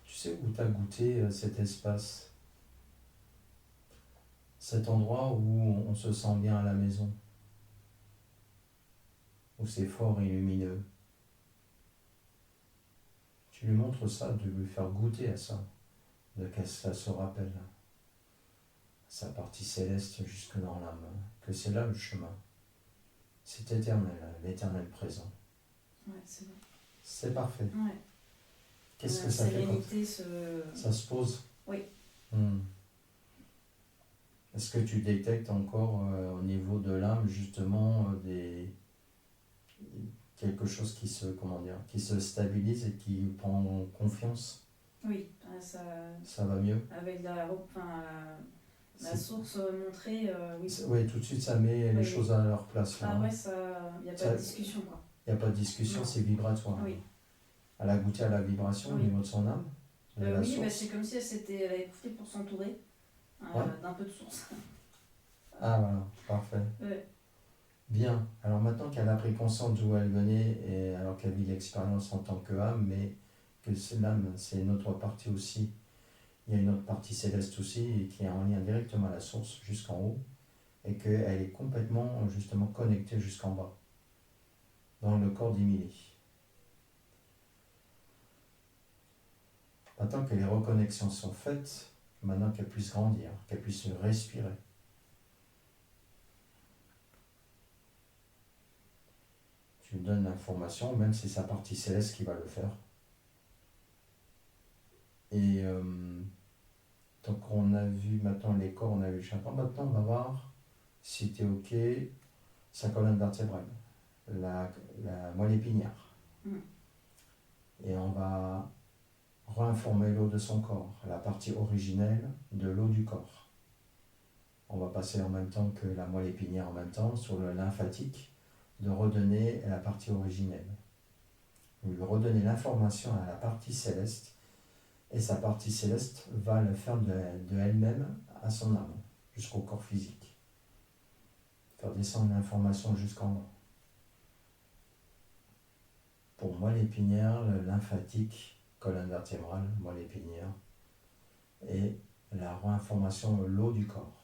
Tu sais où tu as goûté cet espace, cet endroit où on se sent bien à la maison, où c'est fort et lumineux. Tu lui montres ça, de lui faire goûter à ça, de que ça se rappelle, sa partie céleste jusque dans l'âme, que c'est là le chemin. C'est éternel, l'éternel présent. Ouais, c'est vrai. C'est parfait. Ouais. Qu'est-ce que ça fait quand sérénité, ça se pose? Oui. Est-ce que tu détectes encore au niveau de l'âme justement quelque chose qui se stabilise et qui prend confiance? Oui, Ça va mieux? avec la source montrée, oui. Oui, tout de suite ça met les choses à leur place. Ah ouais, il n'y a pas de discussion, quoi. Il n'y a pas de discussion, Non. c'est vibratoire. Oui. Elle a goûté à la vibration au niveau de son âme, de la Oui, source. c'est comme si elle avait profité pour s'entourer d'un peu de source. Ah voilà, parfait. Ouais. Bien, alors maintenant qu'elle a pris conscience d'où elle venait, et alors qu'elle vit l'expérience en tant que âme, mais que l'âme, c'est une autre partie aussi, il y a une autre partie céleste aussi, et qui est en lien directement à la source, jusqu'en haut, et qu'elle est complètement justement connectée jusqu'en bas, dans le corps d'Émilie. Maintenant que les reconnexions sont faites, maintenant qu'elle puisse grandir, qu'elle puisse respirer. Tu lui donnes l'information, même si c'est sa partie céleste qui va le faire. Et donc on a vu maintenant les corps, on a vu le chakra. Maintenant on va voir si tu es ok, sa colonne vertébrale, la moelle épinière. Et on va réinformer l'eau de son corps, la partie originelle de l'eau du corps. On va passer en même temps que la moelle épinière, en même temps sur le lymphatique, de redonner la partie originelle. Lui redonner l'information à la partie céleste, et sa partie céleste va le faire de elle-même à son âme, jusqu'au corps physique. Faire descendre l'information jusqu'en bas. Pour moelle épinière, le lymphatique, colonne vertébrale, moelle épinière, et la réinformation de l'eau du corps.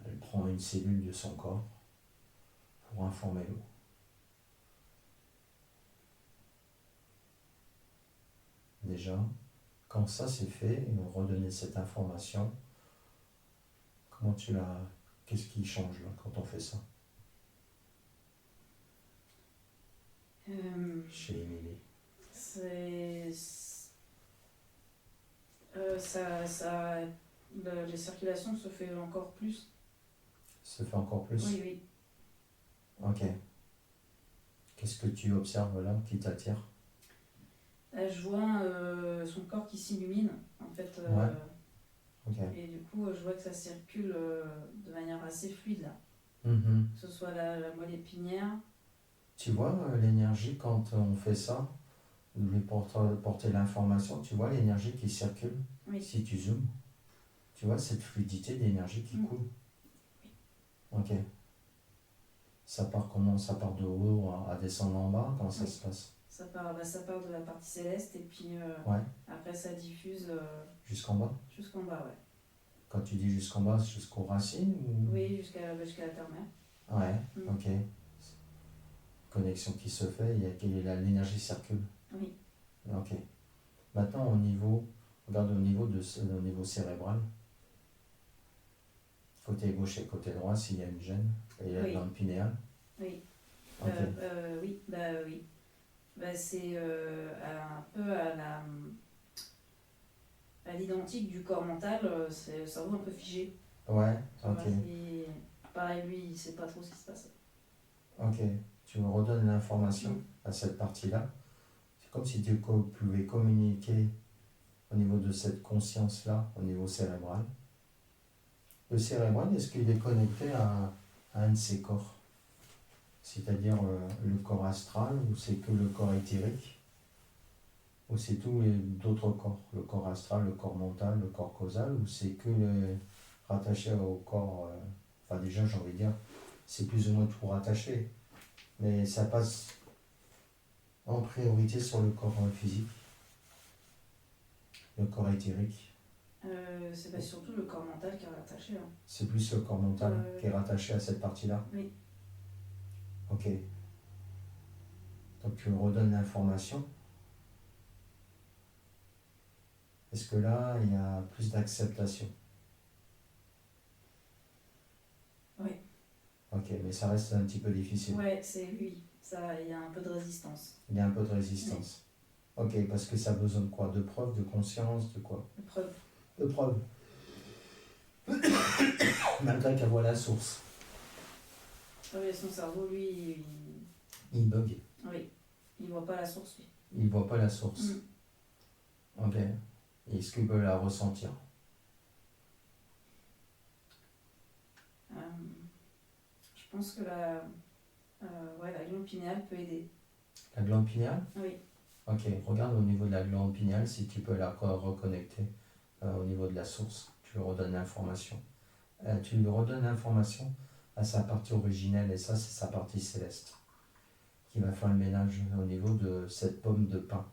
Elle prend une cellule de son corps pour informer l'eau. Déjà, quand ça c'est fait, et on redonne cette information, qu'est-ce qui change là quand on fait ça? Chez Émilie. c'est. La circulation se fait encore plus. Ça fait encore plus. Oui, oui. Ok. Qu'est-ce que tu observes là qui t'attire? Là, je vois son corps qui s'illumine, en fait. Ouais. Ok. Et du coup, je vois que ça circule de manière assez fluide, là. Mhm. Que ce soit la moelle épinière. Tu vois l'énergie quand on fait ça, lui porter l'information, tu vois l'énergie qui circule Oui. si tu zoomes. Tu vois cette fluidité d'énergie qui coule. Ok. Ça part comment? Ça part de haut à descendre en bas? Comment ça Oui. se passe? Ça part de la partie céleste et puis Ouais. après ça diffuse Jusqu'en bas? jusqu'en bas, ouais. Quand tu dis jusqu'en bas, c'est jusqu'aux racines ou... Oui, jusqu'à la terre-mère. Ouais, Mm. ok. Connexion qui se fait, l'énergie circule. Oui. Ok. Maintenant, regarde au niveau cérébral, côté gauche et côté droit, s'il y a une gêne, et Oui. dans le pinéal. Oui. Ok. Oui, oui. C'est un peu à l'identique du corps mental, c'est le cerveau un peu figé. Ouais, Tu ok. vois, pareil, lui, il sait pas trop ce qui se passe. Ok. Tu me redonnes l'information Mm. à cette partie-là. C'est comme si tu pouvais communiquer au niveau de cette conscience-là, au niveau cérébral. Le cérébral, est-ce qu'il est connecté à un de ces corps? C'est-à-dire le corps astral, ou c'est que le corps éthérique, ou c'est tous les d'autres corps, le corps astral, le corps mental, le corps causal, ou c'est que rattaché au corps, enfin déjà j'ai envie de dire, c'est plus ou moins tout rattaché, mais ça passe en priorité sur le corps physique, le corps éthérique. C'est surtout le corps mental qui est rattaché. Hein. C'est plus le corps mental qui est rattaché à cette partie-là. Oui. Ok. Donc tu me redonnes l'information. Est-ce que là, il y a plus d'acceptation? Oui. Ok, mais ça reste un petit peu difficile. Ouais, c'est lui. Il y a un peu de résistance. Il y a un peu de résistance. Oui. Ok, parce que ça a besoin de quoi? De preuve, de conscience, de quoi? De preuve. De preuve. Malgré qu'elle voit la source. Ah oui, son cerveau, lui, Il bug. oui, il voit pas la source, lui. Il voit pas la source. Mm. Ok. Est-ce qu'il peut la ressentir? Je pense que la glande pinéale peut aider. La glande pinéale? Oui. Ok, regarde au niveau de la glande pinéale si tu peux la reconnecter au niveau de la source. Tu lui redonnes l'information. Tu lui redonnes l'information à sa partie originelle, et ça, c'est sa partie céleste, qui va faire le ménage au niveau de cette pomme de pin.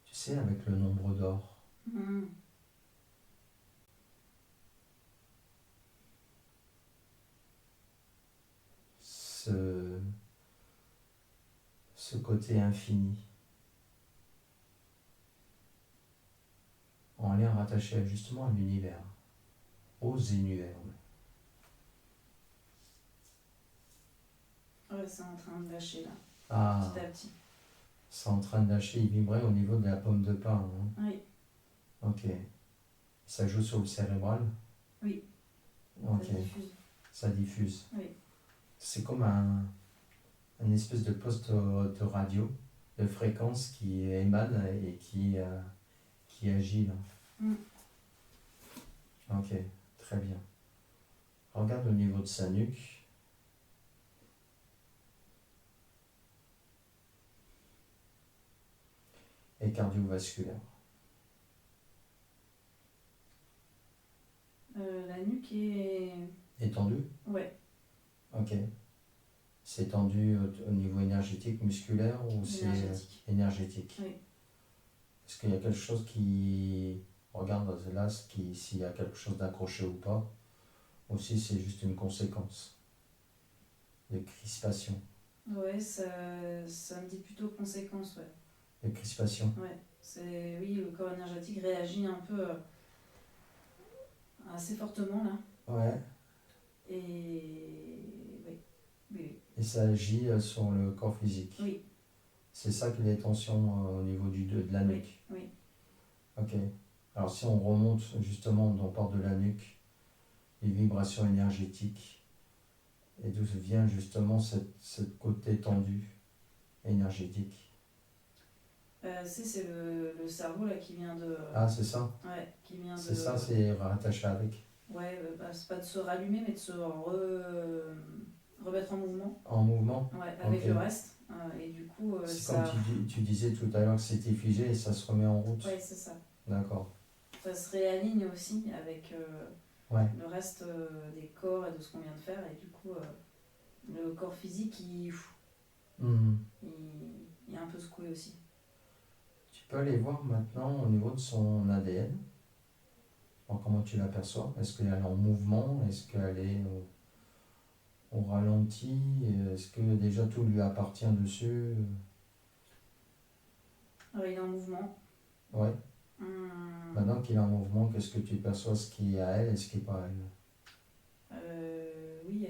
Tu sais, avec le nombre d'or. Mm. Ce côté infini, en lien rattaché justement à l'univers, aux univers. Ouais, c'est en train de lâcher là, Ah, petit à petit. c'est en train de lâcher, il vibrait au niveau de la pomme de pin. Hein. Oui. Ok. Ça joue sur le cérébral? Oui. Ok. Ça diffuse. Ça diffuse. Oui. C'est comme une espèce de poste de radio, de fréquence qui émane et qui agit là. Mm. Ok, très bien. Regarde au niveau de sa nuque. Et cardiovasculaire. La nuque est... Étendu? Ouais. Ok. C'est tendu au niveau énergétique, musculaire, ou c'est énergétique? Oui. Est-ce qu'il y a quelque chose qui... Regarde là, s'il y a quelque chose d'accroché ou pas. Aussi, c'est juste une conséquence de crispation. Ouais, ça me dit plutôt conséquence, ouais. De crispation. Ouais. Oui, le corps énergétique réagit un peu assez fortement là. Ouais. Et oui. Et ça agit sur le corps physique. Oui, C'est ça que les tensions au niveau de la oui, nuque. oui. Ok. Alors si on remonte justement, on parle de la nuque, les vibrations énergétiques, et d'où vient justement ce côté tendu énergétique. C'est le cerveau là qui vient de. Ah, c'est ça? Ouais, qui vient C'est de. ça, c'est rattaché avec. Ouais, bah, c'est pas de se rallumer, mais de se remettre en mouvement. En mouvement? Ouais, Ok. avec le reste. Et du coup, C'est comme ça. tu disais tout à l'heure que c'était figé et ça se remet en route. Ouais, c'est ça. D'accord. Ça se réaligne aussi avec Ouais. le reste des corps et de ce qu'on vient de faire. Et du coup, le corps physique, Mhm. il est un peu secoué aussi. Tu peux aller voir maintenant au niveau de son ADN. Alors, comment tu l'aperçois? Est-ce qu'elle est en mouvement? Est-ce qu'elle est au ralenti? Est-ce que déjà tout lui appartient dessus? Alors, il est en mouvement. Ouais. Hum, Maintenant qu'il est en mouvement, qu'est-ce que tu perçois? Ce qui est à elle et ce qui n'est pas à elle? oui,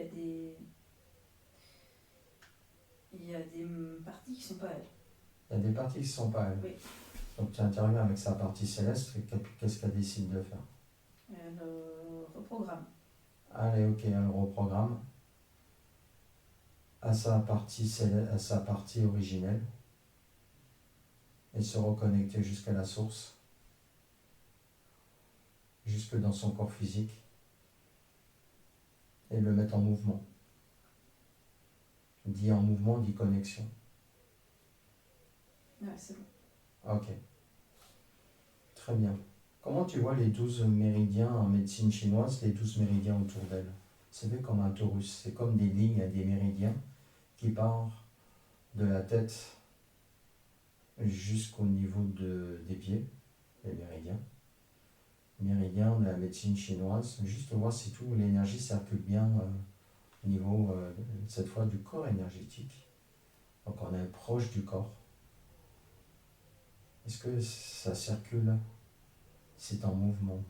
il y a des parties qui sont pas elles. Il y a des parties qui ne sont pas à elle. Oui. Donc tu interviens avec sa partie céleste, qu'est-ce qu'elle décide de faire? Elle reprogramme. Allez, ok, elle reprogramme à sa partie céleste, à sa partie originelle et se reconnecter jusqu'à la source, jusque dans son corps physique et le mettre en mouvement. Dit en mouvement, dit connexion. Ouais, c'est bon. Ok, très bien. Comment tu vois les 12 méridiens en médecine chinoise, les 12 méridiens autour d'elle? C'est fait comme un torus, c'est comme des lignes à des méridiens qui partent de la tête jusqu'au niveau des pieds, les méridiens. Méridien de la médecine chinoise, juste voir si tout l'énergie circule bien au niveau, cette fois, du corps énergétique. Donc on est proche du corps. Est-ce que ça circule? C'est en mouvement.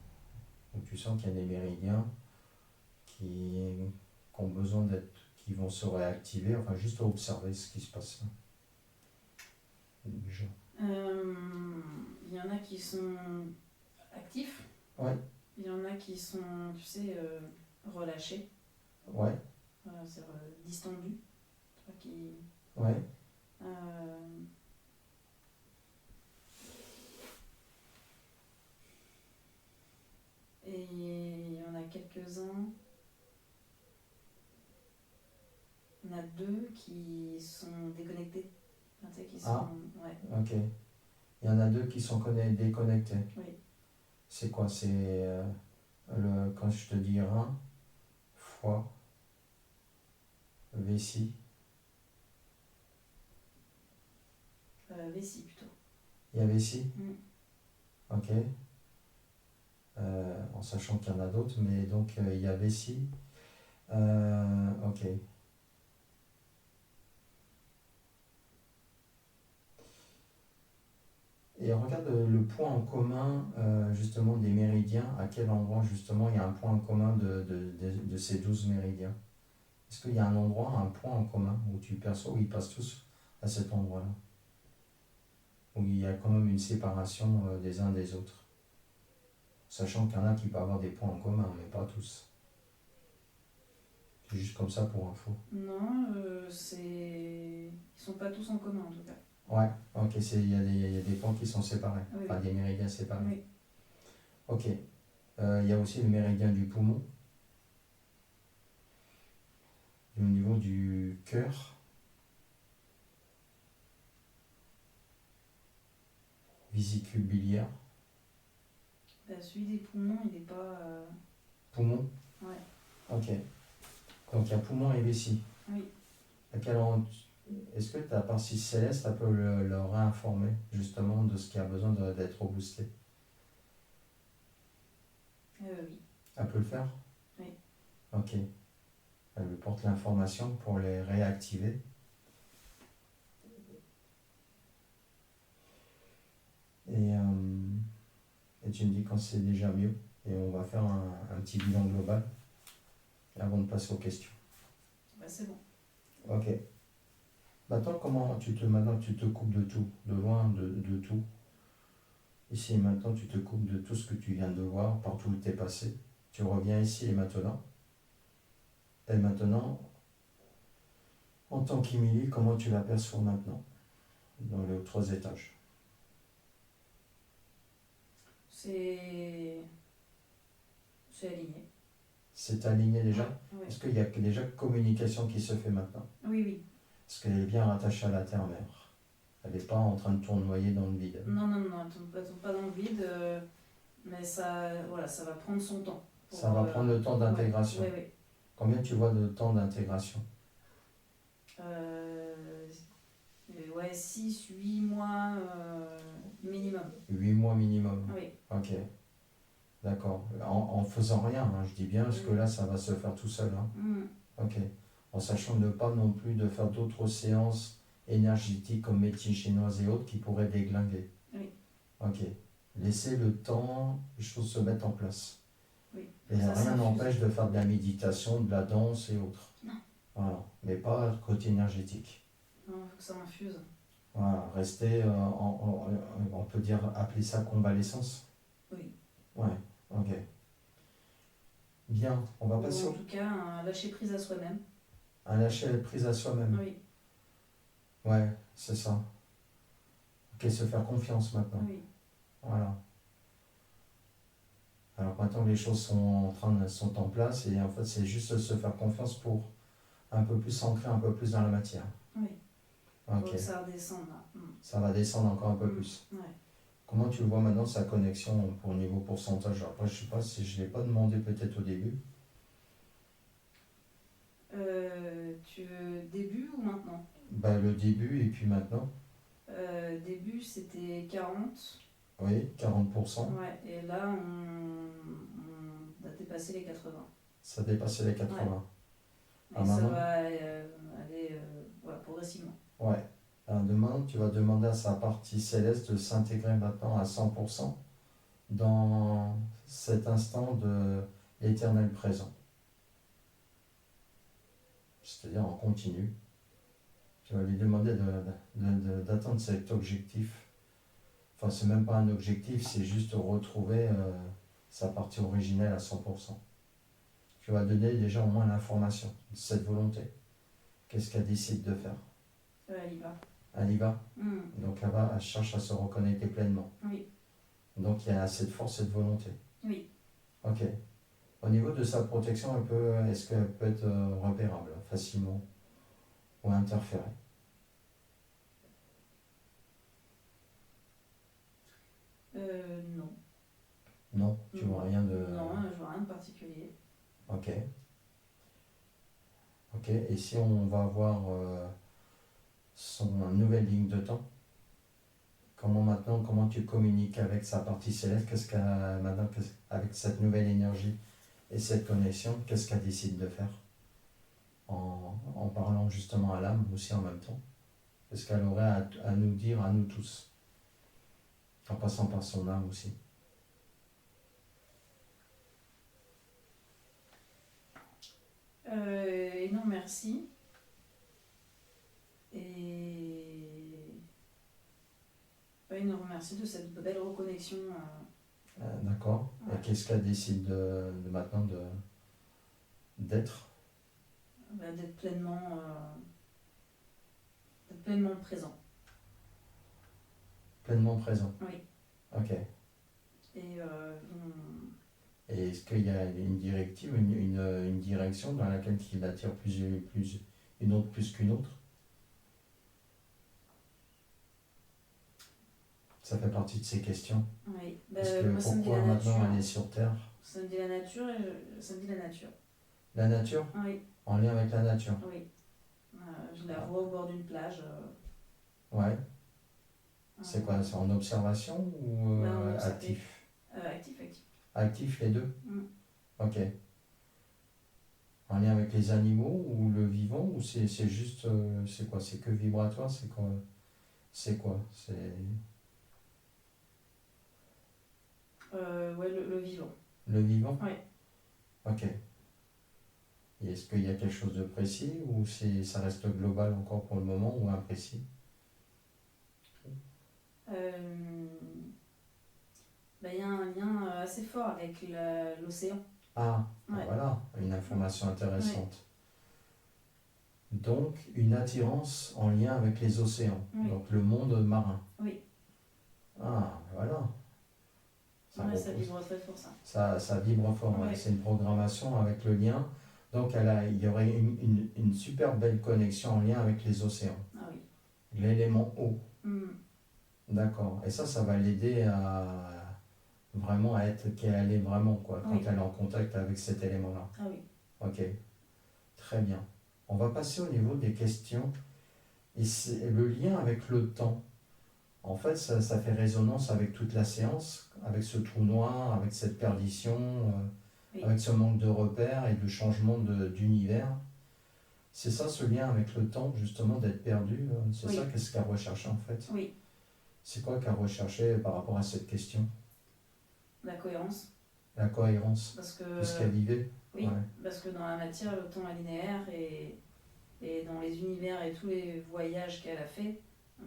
Donc tu sens qu'il y a des méridiens qui ont besoin d'être, qui vont se réactiver, enfin juste observer ce qui se passe là. Déjà. Il y en a qui sont actifs. Ouais, Il y en a qui sont, tu sais, relâchés. ouais, Voilà, c'est distendus. Tu vois, ouais. euh, et il y en a quelques-uns. Il y en a deux qui sont déconnectés. Enfin, tu sais, qui sont. Ah. Ouais, Ok. Il y en a deux qui sont déconnectés. oui. C'est quoi? C'est quand je te dis rein, foie, vessie. Vessie plutôt. Il y a vessie? Mm. Ok. En sachant qu'il y en a d'autres, mais donc il y a vessie. Ok. Et regarde le point en commun justement des méridiens, à quel endroit justement il y a un point en commun de ces 12 méridiens. Est-ce qu'il y a un endroit, un point en commun où tu perçois où ils passent tous à cet endroit-là? Où il y a quand même une séparation des uns des autres. Sachant qu'il y en a qui peuvent avoir des points en commun, mais pas tous. C'est juste comme ça pour info. Non, ils sont pas tous en commun en tout cas. Ouais, ok, il y a des points qui sont séparés, Oui, enfin des méridiens séparés. oui. Ok. Il y a aussi le méridien du poumon, au niveau du cœur, vésicule biliaire, Celui des poumons, il n'est pas. poumon. Ouais, Ok. Donc il y a poumon et vessie. oui. Est-ce que ta partie céleste, elle peut le réinformer justement de ce qui a besoin d'être boosté? Oui. Elle peut le faire? Oui. Ok. Elle lui porte l'information pour les réactiver. Et tu me dis quand c'est déjà mieux. Et on va faire un petit bilan global avant de passer aux questions. Bah, c'est bon. Ok. Maintenant tu te coupes de tout, de loin de tout. Ici et maintenant, tu te coupes de tout ce que tu viens de voir, partout où tu es passé. Tu reviens ici et maintenant. Et maintenant, en tant qu'Émilie, comment tu l'aperçois maintenant, dans les 3 étages? C'est c'est aligné. C'est aligné déjà? Ouais, ouais. Est-ce qu'il y a déjà communication qui se fait maintenant? Oui, oui. Est-ce qu'elle est bien rattachée à la terre-mère? Elle n'est pas en train de tournoyer dans le vide? Non, non, non, elle tombe pas dans le vide, mais ça, voilà, ça va prendre son temps. Ça va prendre le temps d'intégration. Ouais, ouais. Combien tu vois de temps d'intégration? Euh, ouais, 6, 8 mois minimum. 8 mois minimum. Oui. Ok, d'accord. En faisant rien, hein, je dis bien, parce que là, ça va se faire tout seul. Hein. Mm. Ok. En sachant ne pas non plus de faire d'autres séances énergétiques comme médecine chinoise et autres qui pourraient déglinguer. Oui. Ok. Laissez le temps, les choses se mettent en place. Oui. Et Ça rien s'infuse. n'empêche de faire de la méditation, de la danse et autres. Non. Voilà. Mais pas côté énergétique. Non, il faut que ça infuse. Voilà. Restez, on peut dire, appeler ça convalescence. Oui. Ouais. Ok. Bien. On va Ou passer en tout cas, un lâcher prise à soi-même. à lâcher prise à soi-même. Oui. Ouais, c'est ça. Ok, se faire confiance maintenant. Oui. Voilà. Alors maintenant les choses sont en place et en fait c'est juste se faire confiance pour un peu plus s'ancrer un peu plus dans la matière. Oui. Ok. Faut que ça redescende là. Mm. Ça va descendre encore un peu plus. Ouais. Comment tu le vois maintenant sa connexion pour niveau pourcentage? Après je sais pas si je l'ai pas demandé peut-être au début. Tu veux début ou maintenant? Bah le début et puis maintenant. Début c'était 40. Oui, 40%. Ouais, et là on a dépassé les 80. Ça dépassait les 80. Et Ah, ça maman? va aller ouais, progressivement. Ouais. Alors demain, tu vas demander à sa partie céleste de s'intégrer maintenant à 100% dans cet instant de l'éternel présent. C'est-à-dire en continu. Tu vas lui demander d'atteindre cet objectif. Enfin, c'est même pas un objectif, c'est juste retrouver sa partie originelle à 100%. Tu vas donner déjà au moins l'information de cette volonté. Qu'est-ce qu'elle décide de faire? Elle y va. Elle y va. Mm. Donc là-bas, elle cherche à se reconnecter pleinement. Oui. Donc il y a assez de force et de volonté. Oui. Ok. Au niveau de sa protection, est-ce qu'elle peut être repérable facilement ou interférer? Non. Non, tu vois rien de... Non, je vois rien de particulier. Ok. Ok, et si on va voir son nouvelle ligne de temps, comment tu communiques avec sa partie céleste? Qu'est-ce qu'elle maintenant, avec cette nouvelle énergie et cette connexion, qu'est-ce qu'elle décide de faire en parlant justement à l'âme aussi en même temps? Qu'est-ce qu'elle aurait à nous dire, à nous tous, en passant par son âme aussi? Et non, merci. Et il nous remercie de cette belle reconnexion. D'accord. Ouais. Et qu'est-ce qu'elle décide de maintenant d'être? D'être pleinement présent. Pleinement présent. Oui. Ok. Et Et est-ce qu'il y a une directive, une direction dans laquelle il attire une autre plus qu'une autre? Ça fait partie de ces questions. oui. Parce que Moi, ça me dit pourquoi la maintenant nature. elle est sur Terre? Ça me dit la nature. Ça me dit la nature. La nature? Oui. En lien avec la nature? Oui. Je la vois au bord d'une plage. Ouais. C'est quoi? C'est en observation ou Ouais, en observé. actif? Actif, actif. Actif les deux? Mm. Ok. En lien avec les animaux ou le vivant ou c'est juste c'est quoi? C'est que vibratoire? C'est quoi? C'est quoi? Ouais, le vivant. Le vivant? Oui. Ok. Et est-ce qu'il y a quelque chose de précis ou ça reste global encore pour le moment ou imprécis? Euh, il y a un lien assez fort avec l'océan. Ah, ben Ouais. voilà, une information Ouais. intéressante. Donc, une attirance en lien avec les océans, Oui. donc le monde marin. Oui. Ah, voilà. Ça Ouais, ça repose. vibre très fort, ça. Ça vibre fort, ouais. Ouais. C'est une programmation avec le lien. Donc, il y aurait une super belle connexion en lien avec les océans. Ah oui. L'élément eau. Mm. D'accord. Et ça va l'aider à vraiment à être qui elle est vraiment, quoi, quand Oui. elle est en contact avec cet élément-là. Ah oui. Ok, très bien. On va passer au niveau des questions. Et c'est le lien avec le temps. En fait, ça fait résonance avec toute la séance, avec ce trou noir, avec cette perdition, Oui. avec ce manque de repères et de changement d'univers. C'est ça ce lien avec le temps, justement, d'être perdu. C'est Oui. ça qu'est-ce qu'elle recherchait en fait. Oui. C'est quoi qu'elle recherchait par rapport à cette question? La cohérence. La cohérence Parce de ce que, qu'elle vivait. oui, Ouais. parce que dans la matière, le temps est linéaire et dans les univers et tous les voyages qu'elle a fait,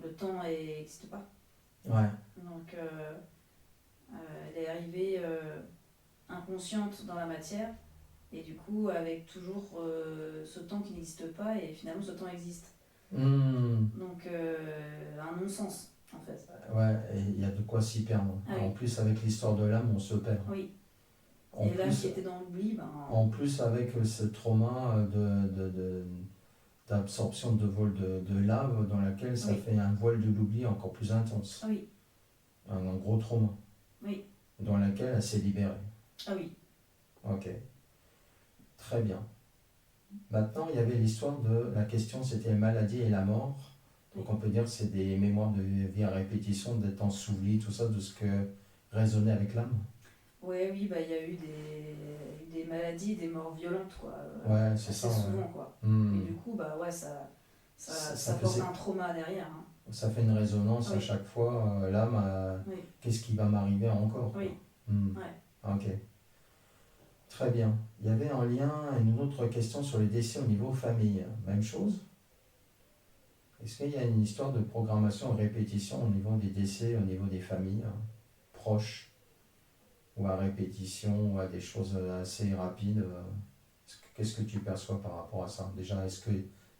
le temps n'existe pas. Ouais. Donc, elle est arrivée inconsciente dans la matière et du coup, avec toujours ce temps qui n'existe pas et finalement, ce temps existe. Donc, un non-sens, en fait. Ouais, et il y a de quoi s'y perdre. Ah En oui. plus, avec l'histoire de l'âme, on se perd. Oui. En Et l'âme plus, qui était dans l'oubli, ben, en plus avec ce trauma d'absorption de vol de lave dans laquelle ça oui. fait un voile de l'oubli encore plus intense. Ah oui. Un gros trauma. Oui. Dans laquelle elle s'est libérée. Ah oui. Ok. Très bien. Maintenant, il y avait l'histoire de la question, c'était la maladie et la mort. Donc Oui. on peut dire que c'est des mémoires de vie à répétition, d'être ensouvelis, tout ça, de ce que résonnait avec l'âme. Ouais, oui, il y a eu des maladies, des morts violentes, quoi. Ouais, c'est assez ça. souvent, Ouais. quoi. Hmm. Et du coup, ouais, ça Ça porte faisait- un trauma derrière. Hein. Ça fait une résonance à Oui. chaque fois, l'âme, Oui. qu'est-ce qui va m'arriver encore, quoi. Oui. Hmm. Ouais. Ok, très bien. Il y avait en lien une autre question sur les décès au niveau famille. Même chose? Est-ce qu'il y a une histoire de programmation, de répétition au niveau des décès, au niveau des familles proches, ou à répétition, ou à des choses assez rapides Qu'est-ce que tu perçois par rapport à ça? Déjà, est-ce que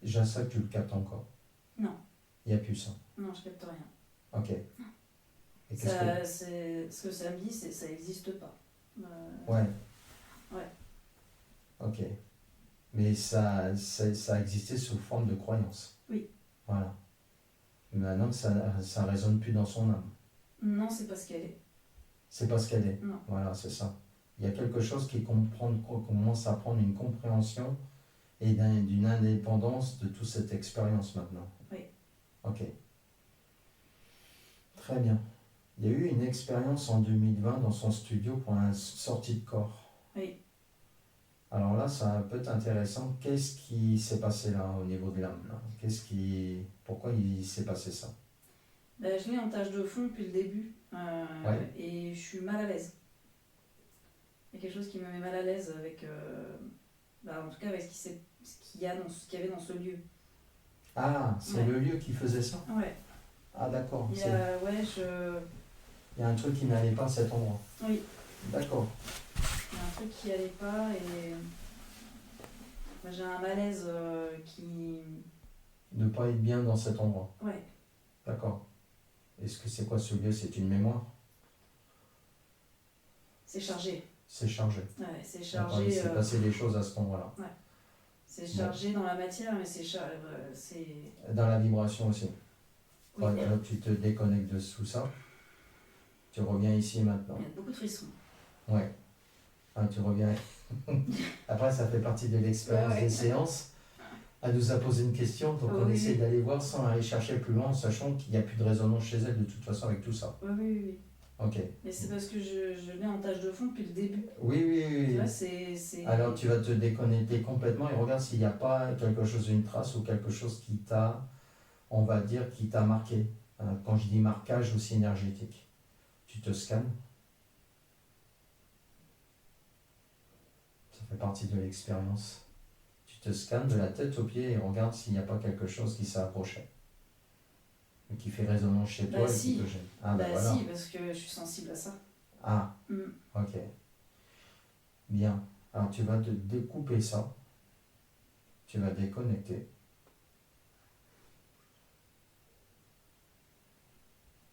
déjà ça tu le captes encore? Non. Il n'y a plus ça. Non, je capte rien. Ok. Et qu'est-ce Ce que ça me dit, c'est que ça n'existe pas. Ouais. Ouais. Ok. Mais ça existait sous forme de croyance. Oui. Voilà. Maintenant, ça résonne plus dans son âme. Non, c'est pas ce qu'elle est. C'est pas ce qu'elle est. Non. Voilà, c'est ça. Il y a quelque chose qui commence à prendre une compréhension et d'une indépendance de toute cette expérience maintenant. Oui. Ok. Très bien. Il y a eu une expérience en 2020 dans son studio pour une sortie de corps. Oui. Alors là, ça peut être intéressant. Qu'est-ce qui s'est passé là au niveau de l'âme là? Pourquoi il s'est passé ça? Je l'ai en tâche de fond depuis le début Ouais. et je suis mal à l'aise. Il y a quelque chose qui me met mal à l'aise avec, en tout cas avec ce qu'il y avait dans ce lieu. Ah, c'est Ouais. le lieu qui faisait ça? Ouais. Ah d'accord. Il y a un truc qui n'allait pas à cet endroit. Oui. D'accord. Il y a un truc qui allait pas et j'ai un malaise qui... Ne pas être bien dans cet endroit. Ouais. D'accord. Est-ce que c'est quoi ce lieu? C'est une mémoire? C'est chargé. C'est chargé. Ouais, c'est D'accord, chargé. il s'est passé des choses à cet endroit-là. Ouais. C'est chargé dans la matière, mais c'est Dans la vibration aussi. Oui. Alors tu te déconnectes de tout ça. Tu reviens ici et maintenant. Il y a beaucoup de frissons. Ouais. Ah, tu reviens. Après, ça fait partie de l'expérience Ouais. des séances. Elle nous a posé une question, donc on Oui. essaie d'aller voir sans aller chercher plus loin, en sachant qu'il n'y a plus de résonance chez elle de toute façon avec tout ça. Oui. Ok. Mais c'est parce que je l'ai en tâche de fond depuis le début. Oui. Tu vois, c'est... Alors tu vas te déconnecter complètement et regarde s'il n'y a pas quelque chose, une trace ou quelque chose qui t'a, on va dire, qui t'a marqué. Quand je dis marquage aussi énergétique, tu te scannes. Ça fait partie de l'expérience. tu te scannes de la tête aux pieds et regarde s'il n'y a pas quelque chose qui s'est approché. Qui fait résonance chez toi et si. qui te gêne. Ah ben Bah voilà. si, parce que je suis sensible à ça. Ah, Mm. ok. Bien. Alors tu vas te découper ça. Tu vas déconnecter.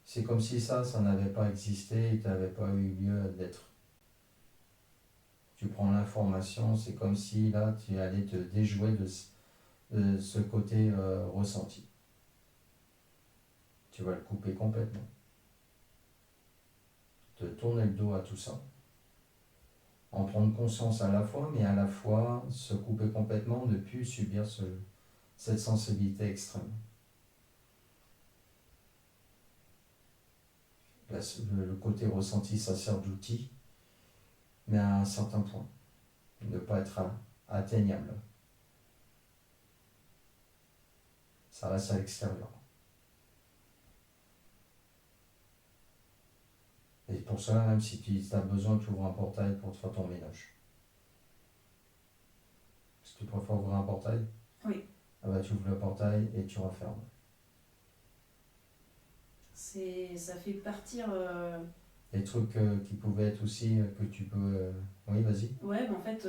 C'est comme si ça n'avait pas existé et ça n'avait pas eu lieu d'être. Tu prends l'information, c'est comme si là tu allais te déjouer de ce côté ressenti. Tu vas le couper complètement. Te tourner le dos à tout ça. En prendre conscience à la fois, mais à la fois se couper complètement, ne plus subir cette sensibilité extrême. Le côté ressenti, ça sert d'outil, mais à un certain point. Ne pas être atteignable. Ça reste à l'extérieur. Et pour cela, même si tu as besoin, tu ouvres un portail pour te faire ton ménage. Est-ce que tu préfères ouvrir un portail? Oui. Ah bah tu ouvres le portail et tu refermes. Ça fait partir... Les trucs qui pouvaient être aussi, que tu peux... Oui, vas-y. Ouais, en fait,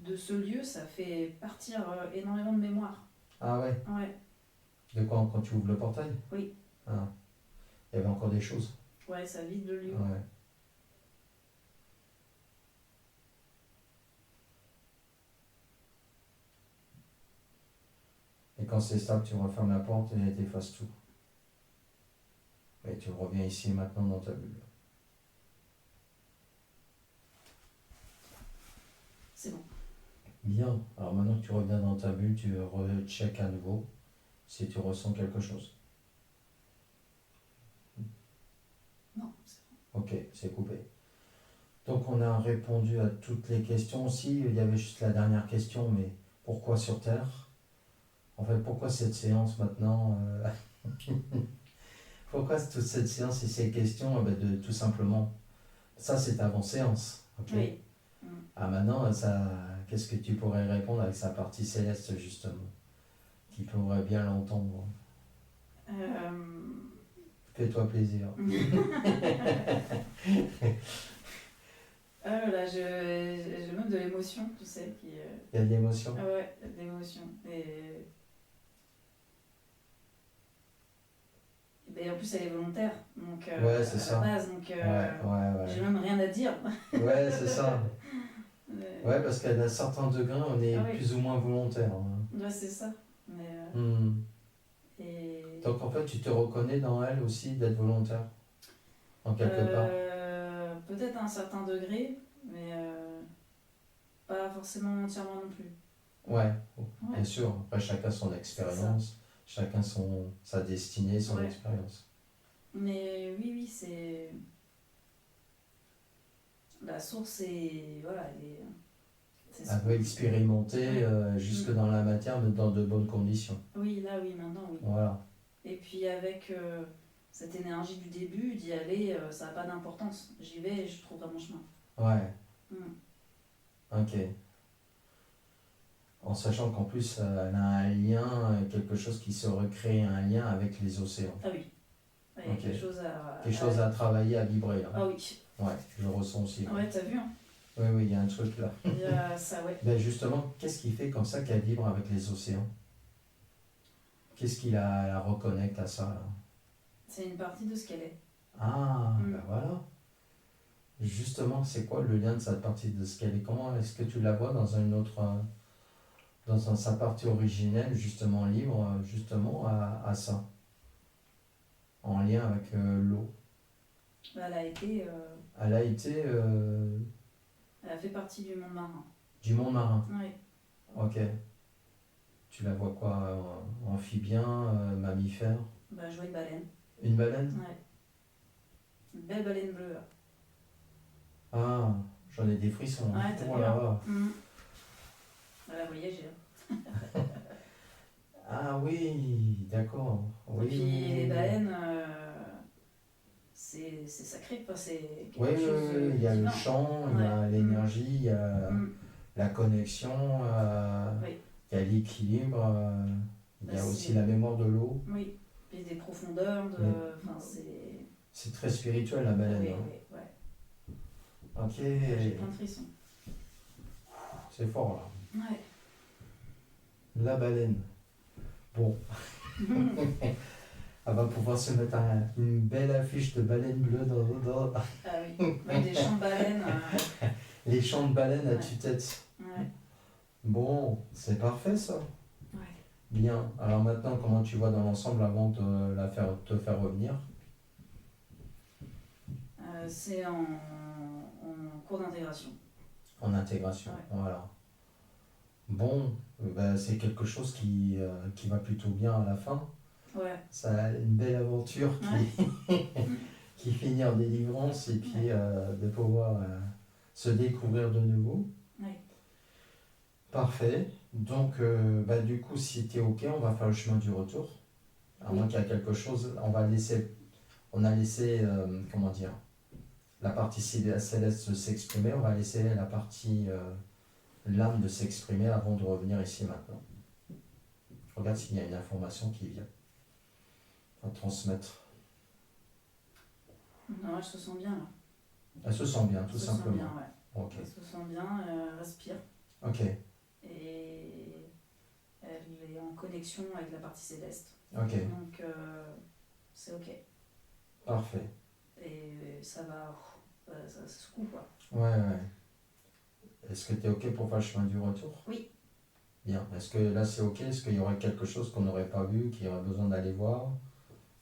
de ce lieu, ça fait partir énormément de mémoire. Ah ouais? Ouais. De quoi, quand tu ouvres le portail? Oui. Ah. Il y avait encore des choses. Ouais, ça vide le lieu. Ouais. Et quand c'est stable, tu refermes la porte et tu effaces tout. Et tu reviens ici maintenant dans ta bulle. C'est bon. Bien. Alors maintenant que tu reviens dans ta bulle, tu recheck à nouveau si tu ressens quelque chose. Non, c'est bon. Ok, c'est coupé. Donc on a répondu à toutes les questions aussi. Il y avait juste la dernière question, mais pourquoi sur Terre? En fait, pourquoi cette séance maintenant Pourquoi toute cette séance et ces questions? Eh ben de, tout simplement, ça c'est avant séance. Okay. Oui. Ah maintenant, qu'est-ce que tu pourrais répondre avec sa partie céleste justement, qui pourrait bien l'entendre? Fais-toi plaisir. Là, je même de l'émotion, tu sais. Qui, Il y a de l'émotion? Ah ouais, il y a de l'émotion. Et en plus, elle est volontaire, donc ouais, c'est ça. à la base, donc ouais. j'ai même rien à dire. Ouais, c'est ça. Ouais, parce qu'à un certain degré, on est plus ou moins volontaire. Hein. Ouais, c'est ça. Mais, et... Donc en fait, tu te reconnais dans elle aussi d'être volontaire, en quelque part? Peut-être à un certain degré, mais pas forcément entièrement non plus. Ouais, bien sûr. Après, chacun son expérience, chacun sa destinée, son expérience. Mais oui, c'est... La source est... Voilà, elle veut expérimenter jusque dans la matière, mais dans de bonnes conditions. Oui, là, oui, maintenant, oui. Voilà. Et puis avec cette énergie du début, d'y aller, ça n'a pas d'importance. J'y vais et je trouverai mon chemin. Ouais. Ok. En sachant qu'en plus, elle a un lien, quelque chose qui se recrée, un lien avec les océans. Ah oui. Il y a quelque chose à travailler, à vibrer. Là. Ah oui. Ouais, je le ressens aussi. Ouais, t'as vu, hein. Oui, il y a un truc là. Il y a ça, ouais. Ben justement, qu'est-ce qui fait comme ça qu'elle vibre avec les océans? Qu'est-ce qui la reconnecte à ça là? C'est une partie de ce qu'elle est. Ah, ben voilà. Justement, c'est quoi le lien de cette partie de ce qu'elle est? Comment est-ce que tu la vois dans une autre... dans sa partie originelle, justement libre, justement à ça? En lien avec l'eau. Elle a été... Elle a été... Elle a fait partie du monde marin. Du monde marin? Oui. Ok. Tu la vois quoi? Amphibien, mammifère? Bah, je vois une baleine. Une baleine? Ouais. Une belle baleine bleue, là. Ah, j'en ai des frissons. Ouais, t'as vu, hein. Elle a voyagé. Ah oui, d'accord. Oui, et puis les baleines, c'est sacré, quoi. C'est quelque chose oui, il y a le chant, il y a l'énergie, il y a la connexion. Oui. Il y a l'équilibre, il y a Bah, aussi c'est- la mémoire de l'eau. Oui, puis des profondeurs, Mais enfin c'est... c'est très spirituel la baleine. Oui, Hein. oui, ouais. Ok, J'ai plein de frissons. c'est fort là. Ouais. La baleine. Bon, elle va pouvoir se mettre une belle affiche de baleine bleue dans Ah oui, même des champs de baleines. les champs de baleines à Ouais. tue-tête. Ouais, Bon, c'est parfait ça. ouais. Bien. Alors maintenant, comment tu vois dans l'ensemble avant de te faire revenir? C'est en cours d'intégration. En intégration. Ouais. Voilà. Bon, ben, c'est quelque chose qui va plutôt bien à la fin. Ouais. Ça a une belle aventure qui finit en délivrance et puis de pouvoir se découvrir de nouveau. Ouais. Parfait. Donc, bah, du coup, si tu es OK, on va faire le chemin du retour. À moins qu'il y a quelque chose, on a laissé, comment dire, la partie céleste s'exprimer, on va laisser la partie l'âme de s'exprimer avant de revenir ici maintenant. Regarde s'il y a une information qui vient à transmettre. Non, elle se sent bien là. Elle se sent bien, Elle tout se simplement. sent bien, ouais. Ok. Elle se sent bien, respire. Ok. Et elle est en connexion avec la partie céleste. Ok. Donc c'est ok. Parfait. Et ça va, ça se secoue quoi. Ouais, ouais. Est-ce que tu es OK pour faire le chemin du retour? Oui. Bien. Est-ce que là c'est OK? Est-ce qu'il y aurait quelque chose qu'on n'aurait pas vu, qu'il y aurait besoin d'aller voir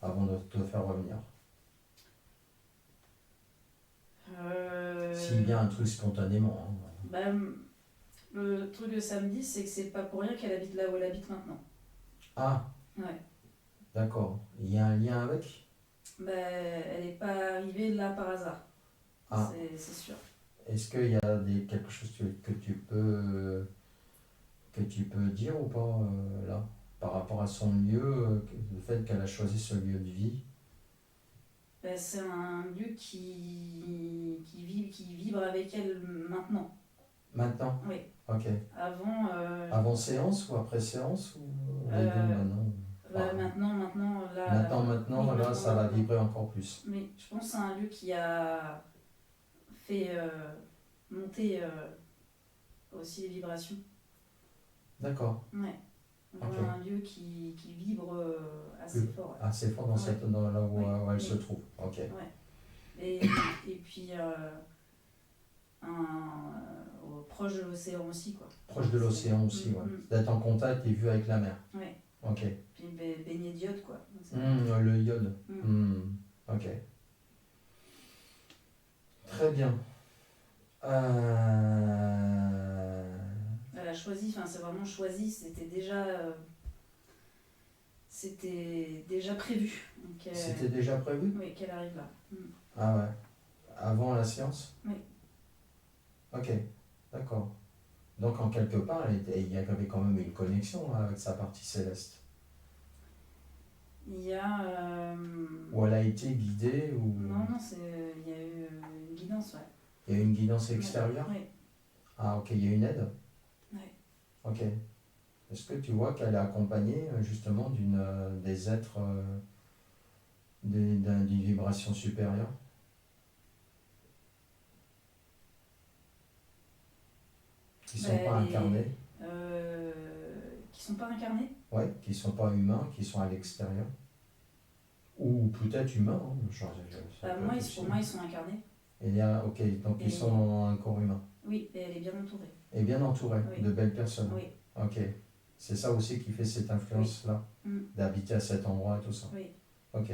avant de te faire revenir? S'il vient un truc spontanément. Hein. Bah, le truc de samedi, c'est que c'est pas pour rien qu'elle habite là où elle habite maintenant. Ah, Ouais. d'accord. Il y a un lien avec? Bah, elle n'est pas arrivée là par hasard. Ah. C'est sûr. Est-ce qu'il y a quelque chose que tu peux dire ou pas là, par rapport à son lieu, le fait qu'elle a choisi ce lieu de vie? Bah, c'est un lieu qui vibre avec elle maintenant. Maintenant? Oui. Ok. Avant. Avant séance ou après séance ou les deux maintenant? Bah, maintenant, là. Maintenant, Oui, là, ça va maintenant. vibrer encore plus. Mais je pense que c'est un lieu qui a fait monter aussi les vibrations. D'accord. Ouais. Ok. Un lieu qui vibre assez fort. Ouais. Assez fort dans, Ouais. dans là où, Oui, où elle oui. se trouve. Ok. Ouais. Et puis proche de l'océan aussi quoi. Proche de l'océan aussi, ouais. D'être en contact et vu avec la mer. Ouais. Ok. Puis baigné d'iode quoi. Le iode. Ok. Très bien. Elle a choisi, enfin c'est vraiment choisi, c'était déjà prévu. Donc, C'était déjà prévu? Oui, qu'elle arrive là. Ah ouais. Avant la séance? Oui. Ok, d'accord. Donc en quelque part, il y avait quand même une connexion là, avec sa partie céleste. Il y a... Ou elle a été guidée ou... Non, il y a eu une guidance, ouais. Il y a eu une guidance extérieure? Oui. Ah ok, il y a une aide? Oui. Ok. Est-ce que tu vois qu'elle est accompagnée justement des êtres d'une vibration supérieure? Qui sont pas incarnés? Qui sont pas incarnés? Ouais, qui sont pas humains, qui sont à l'extérieur. Ou peut-être humains. Hein, pour moi, ils sont incarnés. Ok, donc ils sont dans un corps humain. Oui, et elle est bien entourée. Et bien entourée de belles personnes. Oui. Ok. C'est ça aussi qui fait cette influence-là, d'habiter à cet endroit et tout ça. Oui. Ok.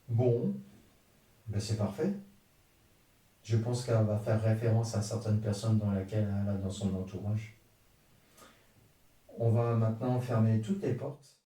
Bon, ben c'est parfait. Je pense qu'elle va faire référence à certaines personnes dans lesquelles elle a dans son entourage. On va maintenant fermer toutes les portes.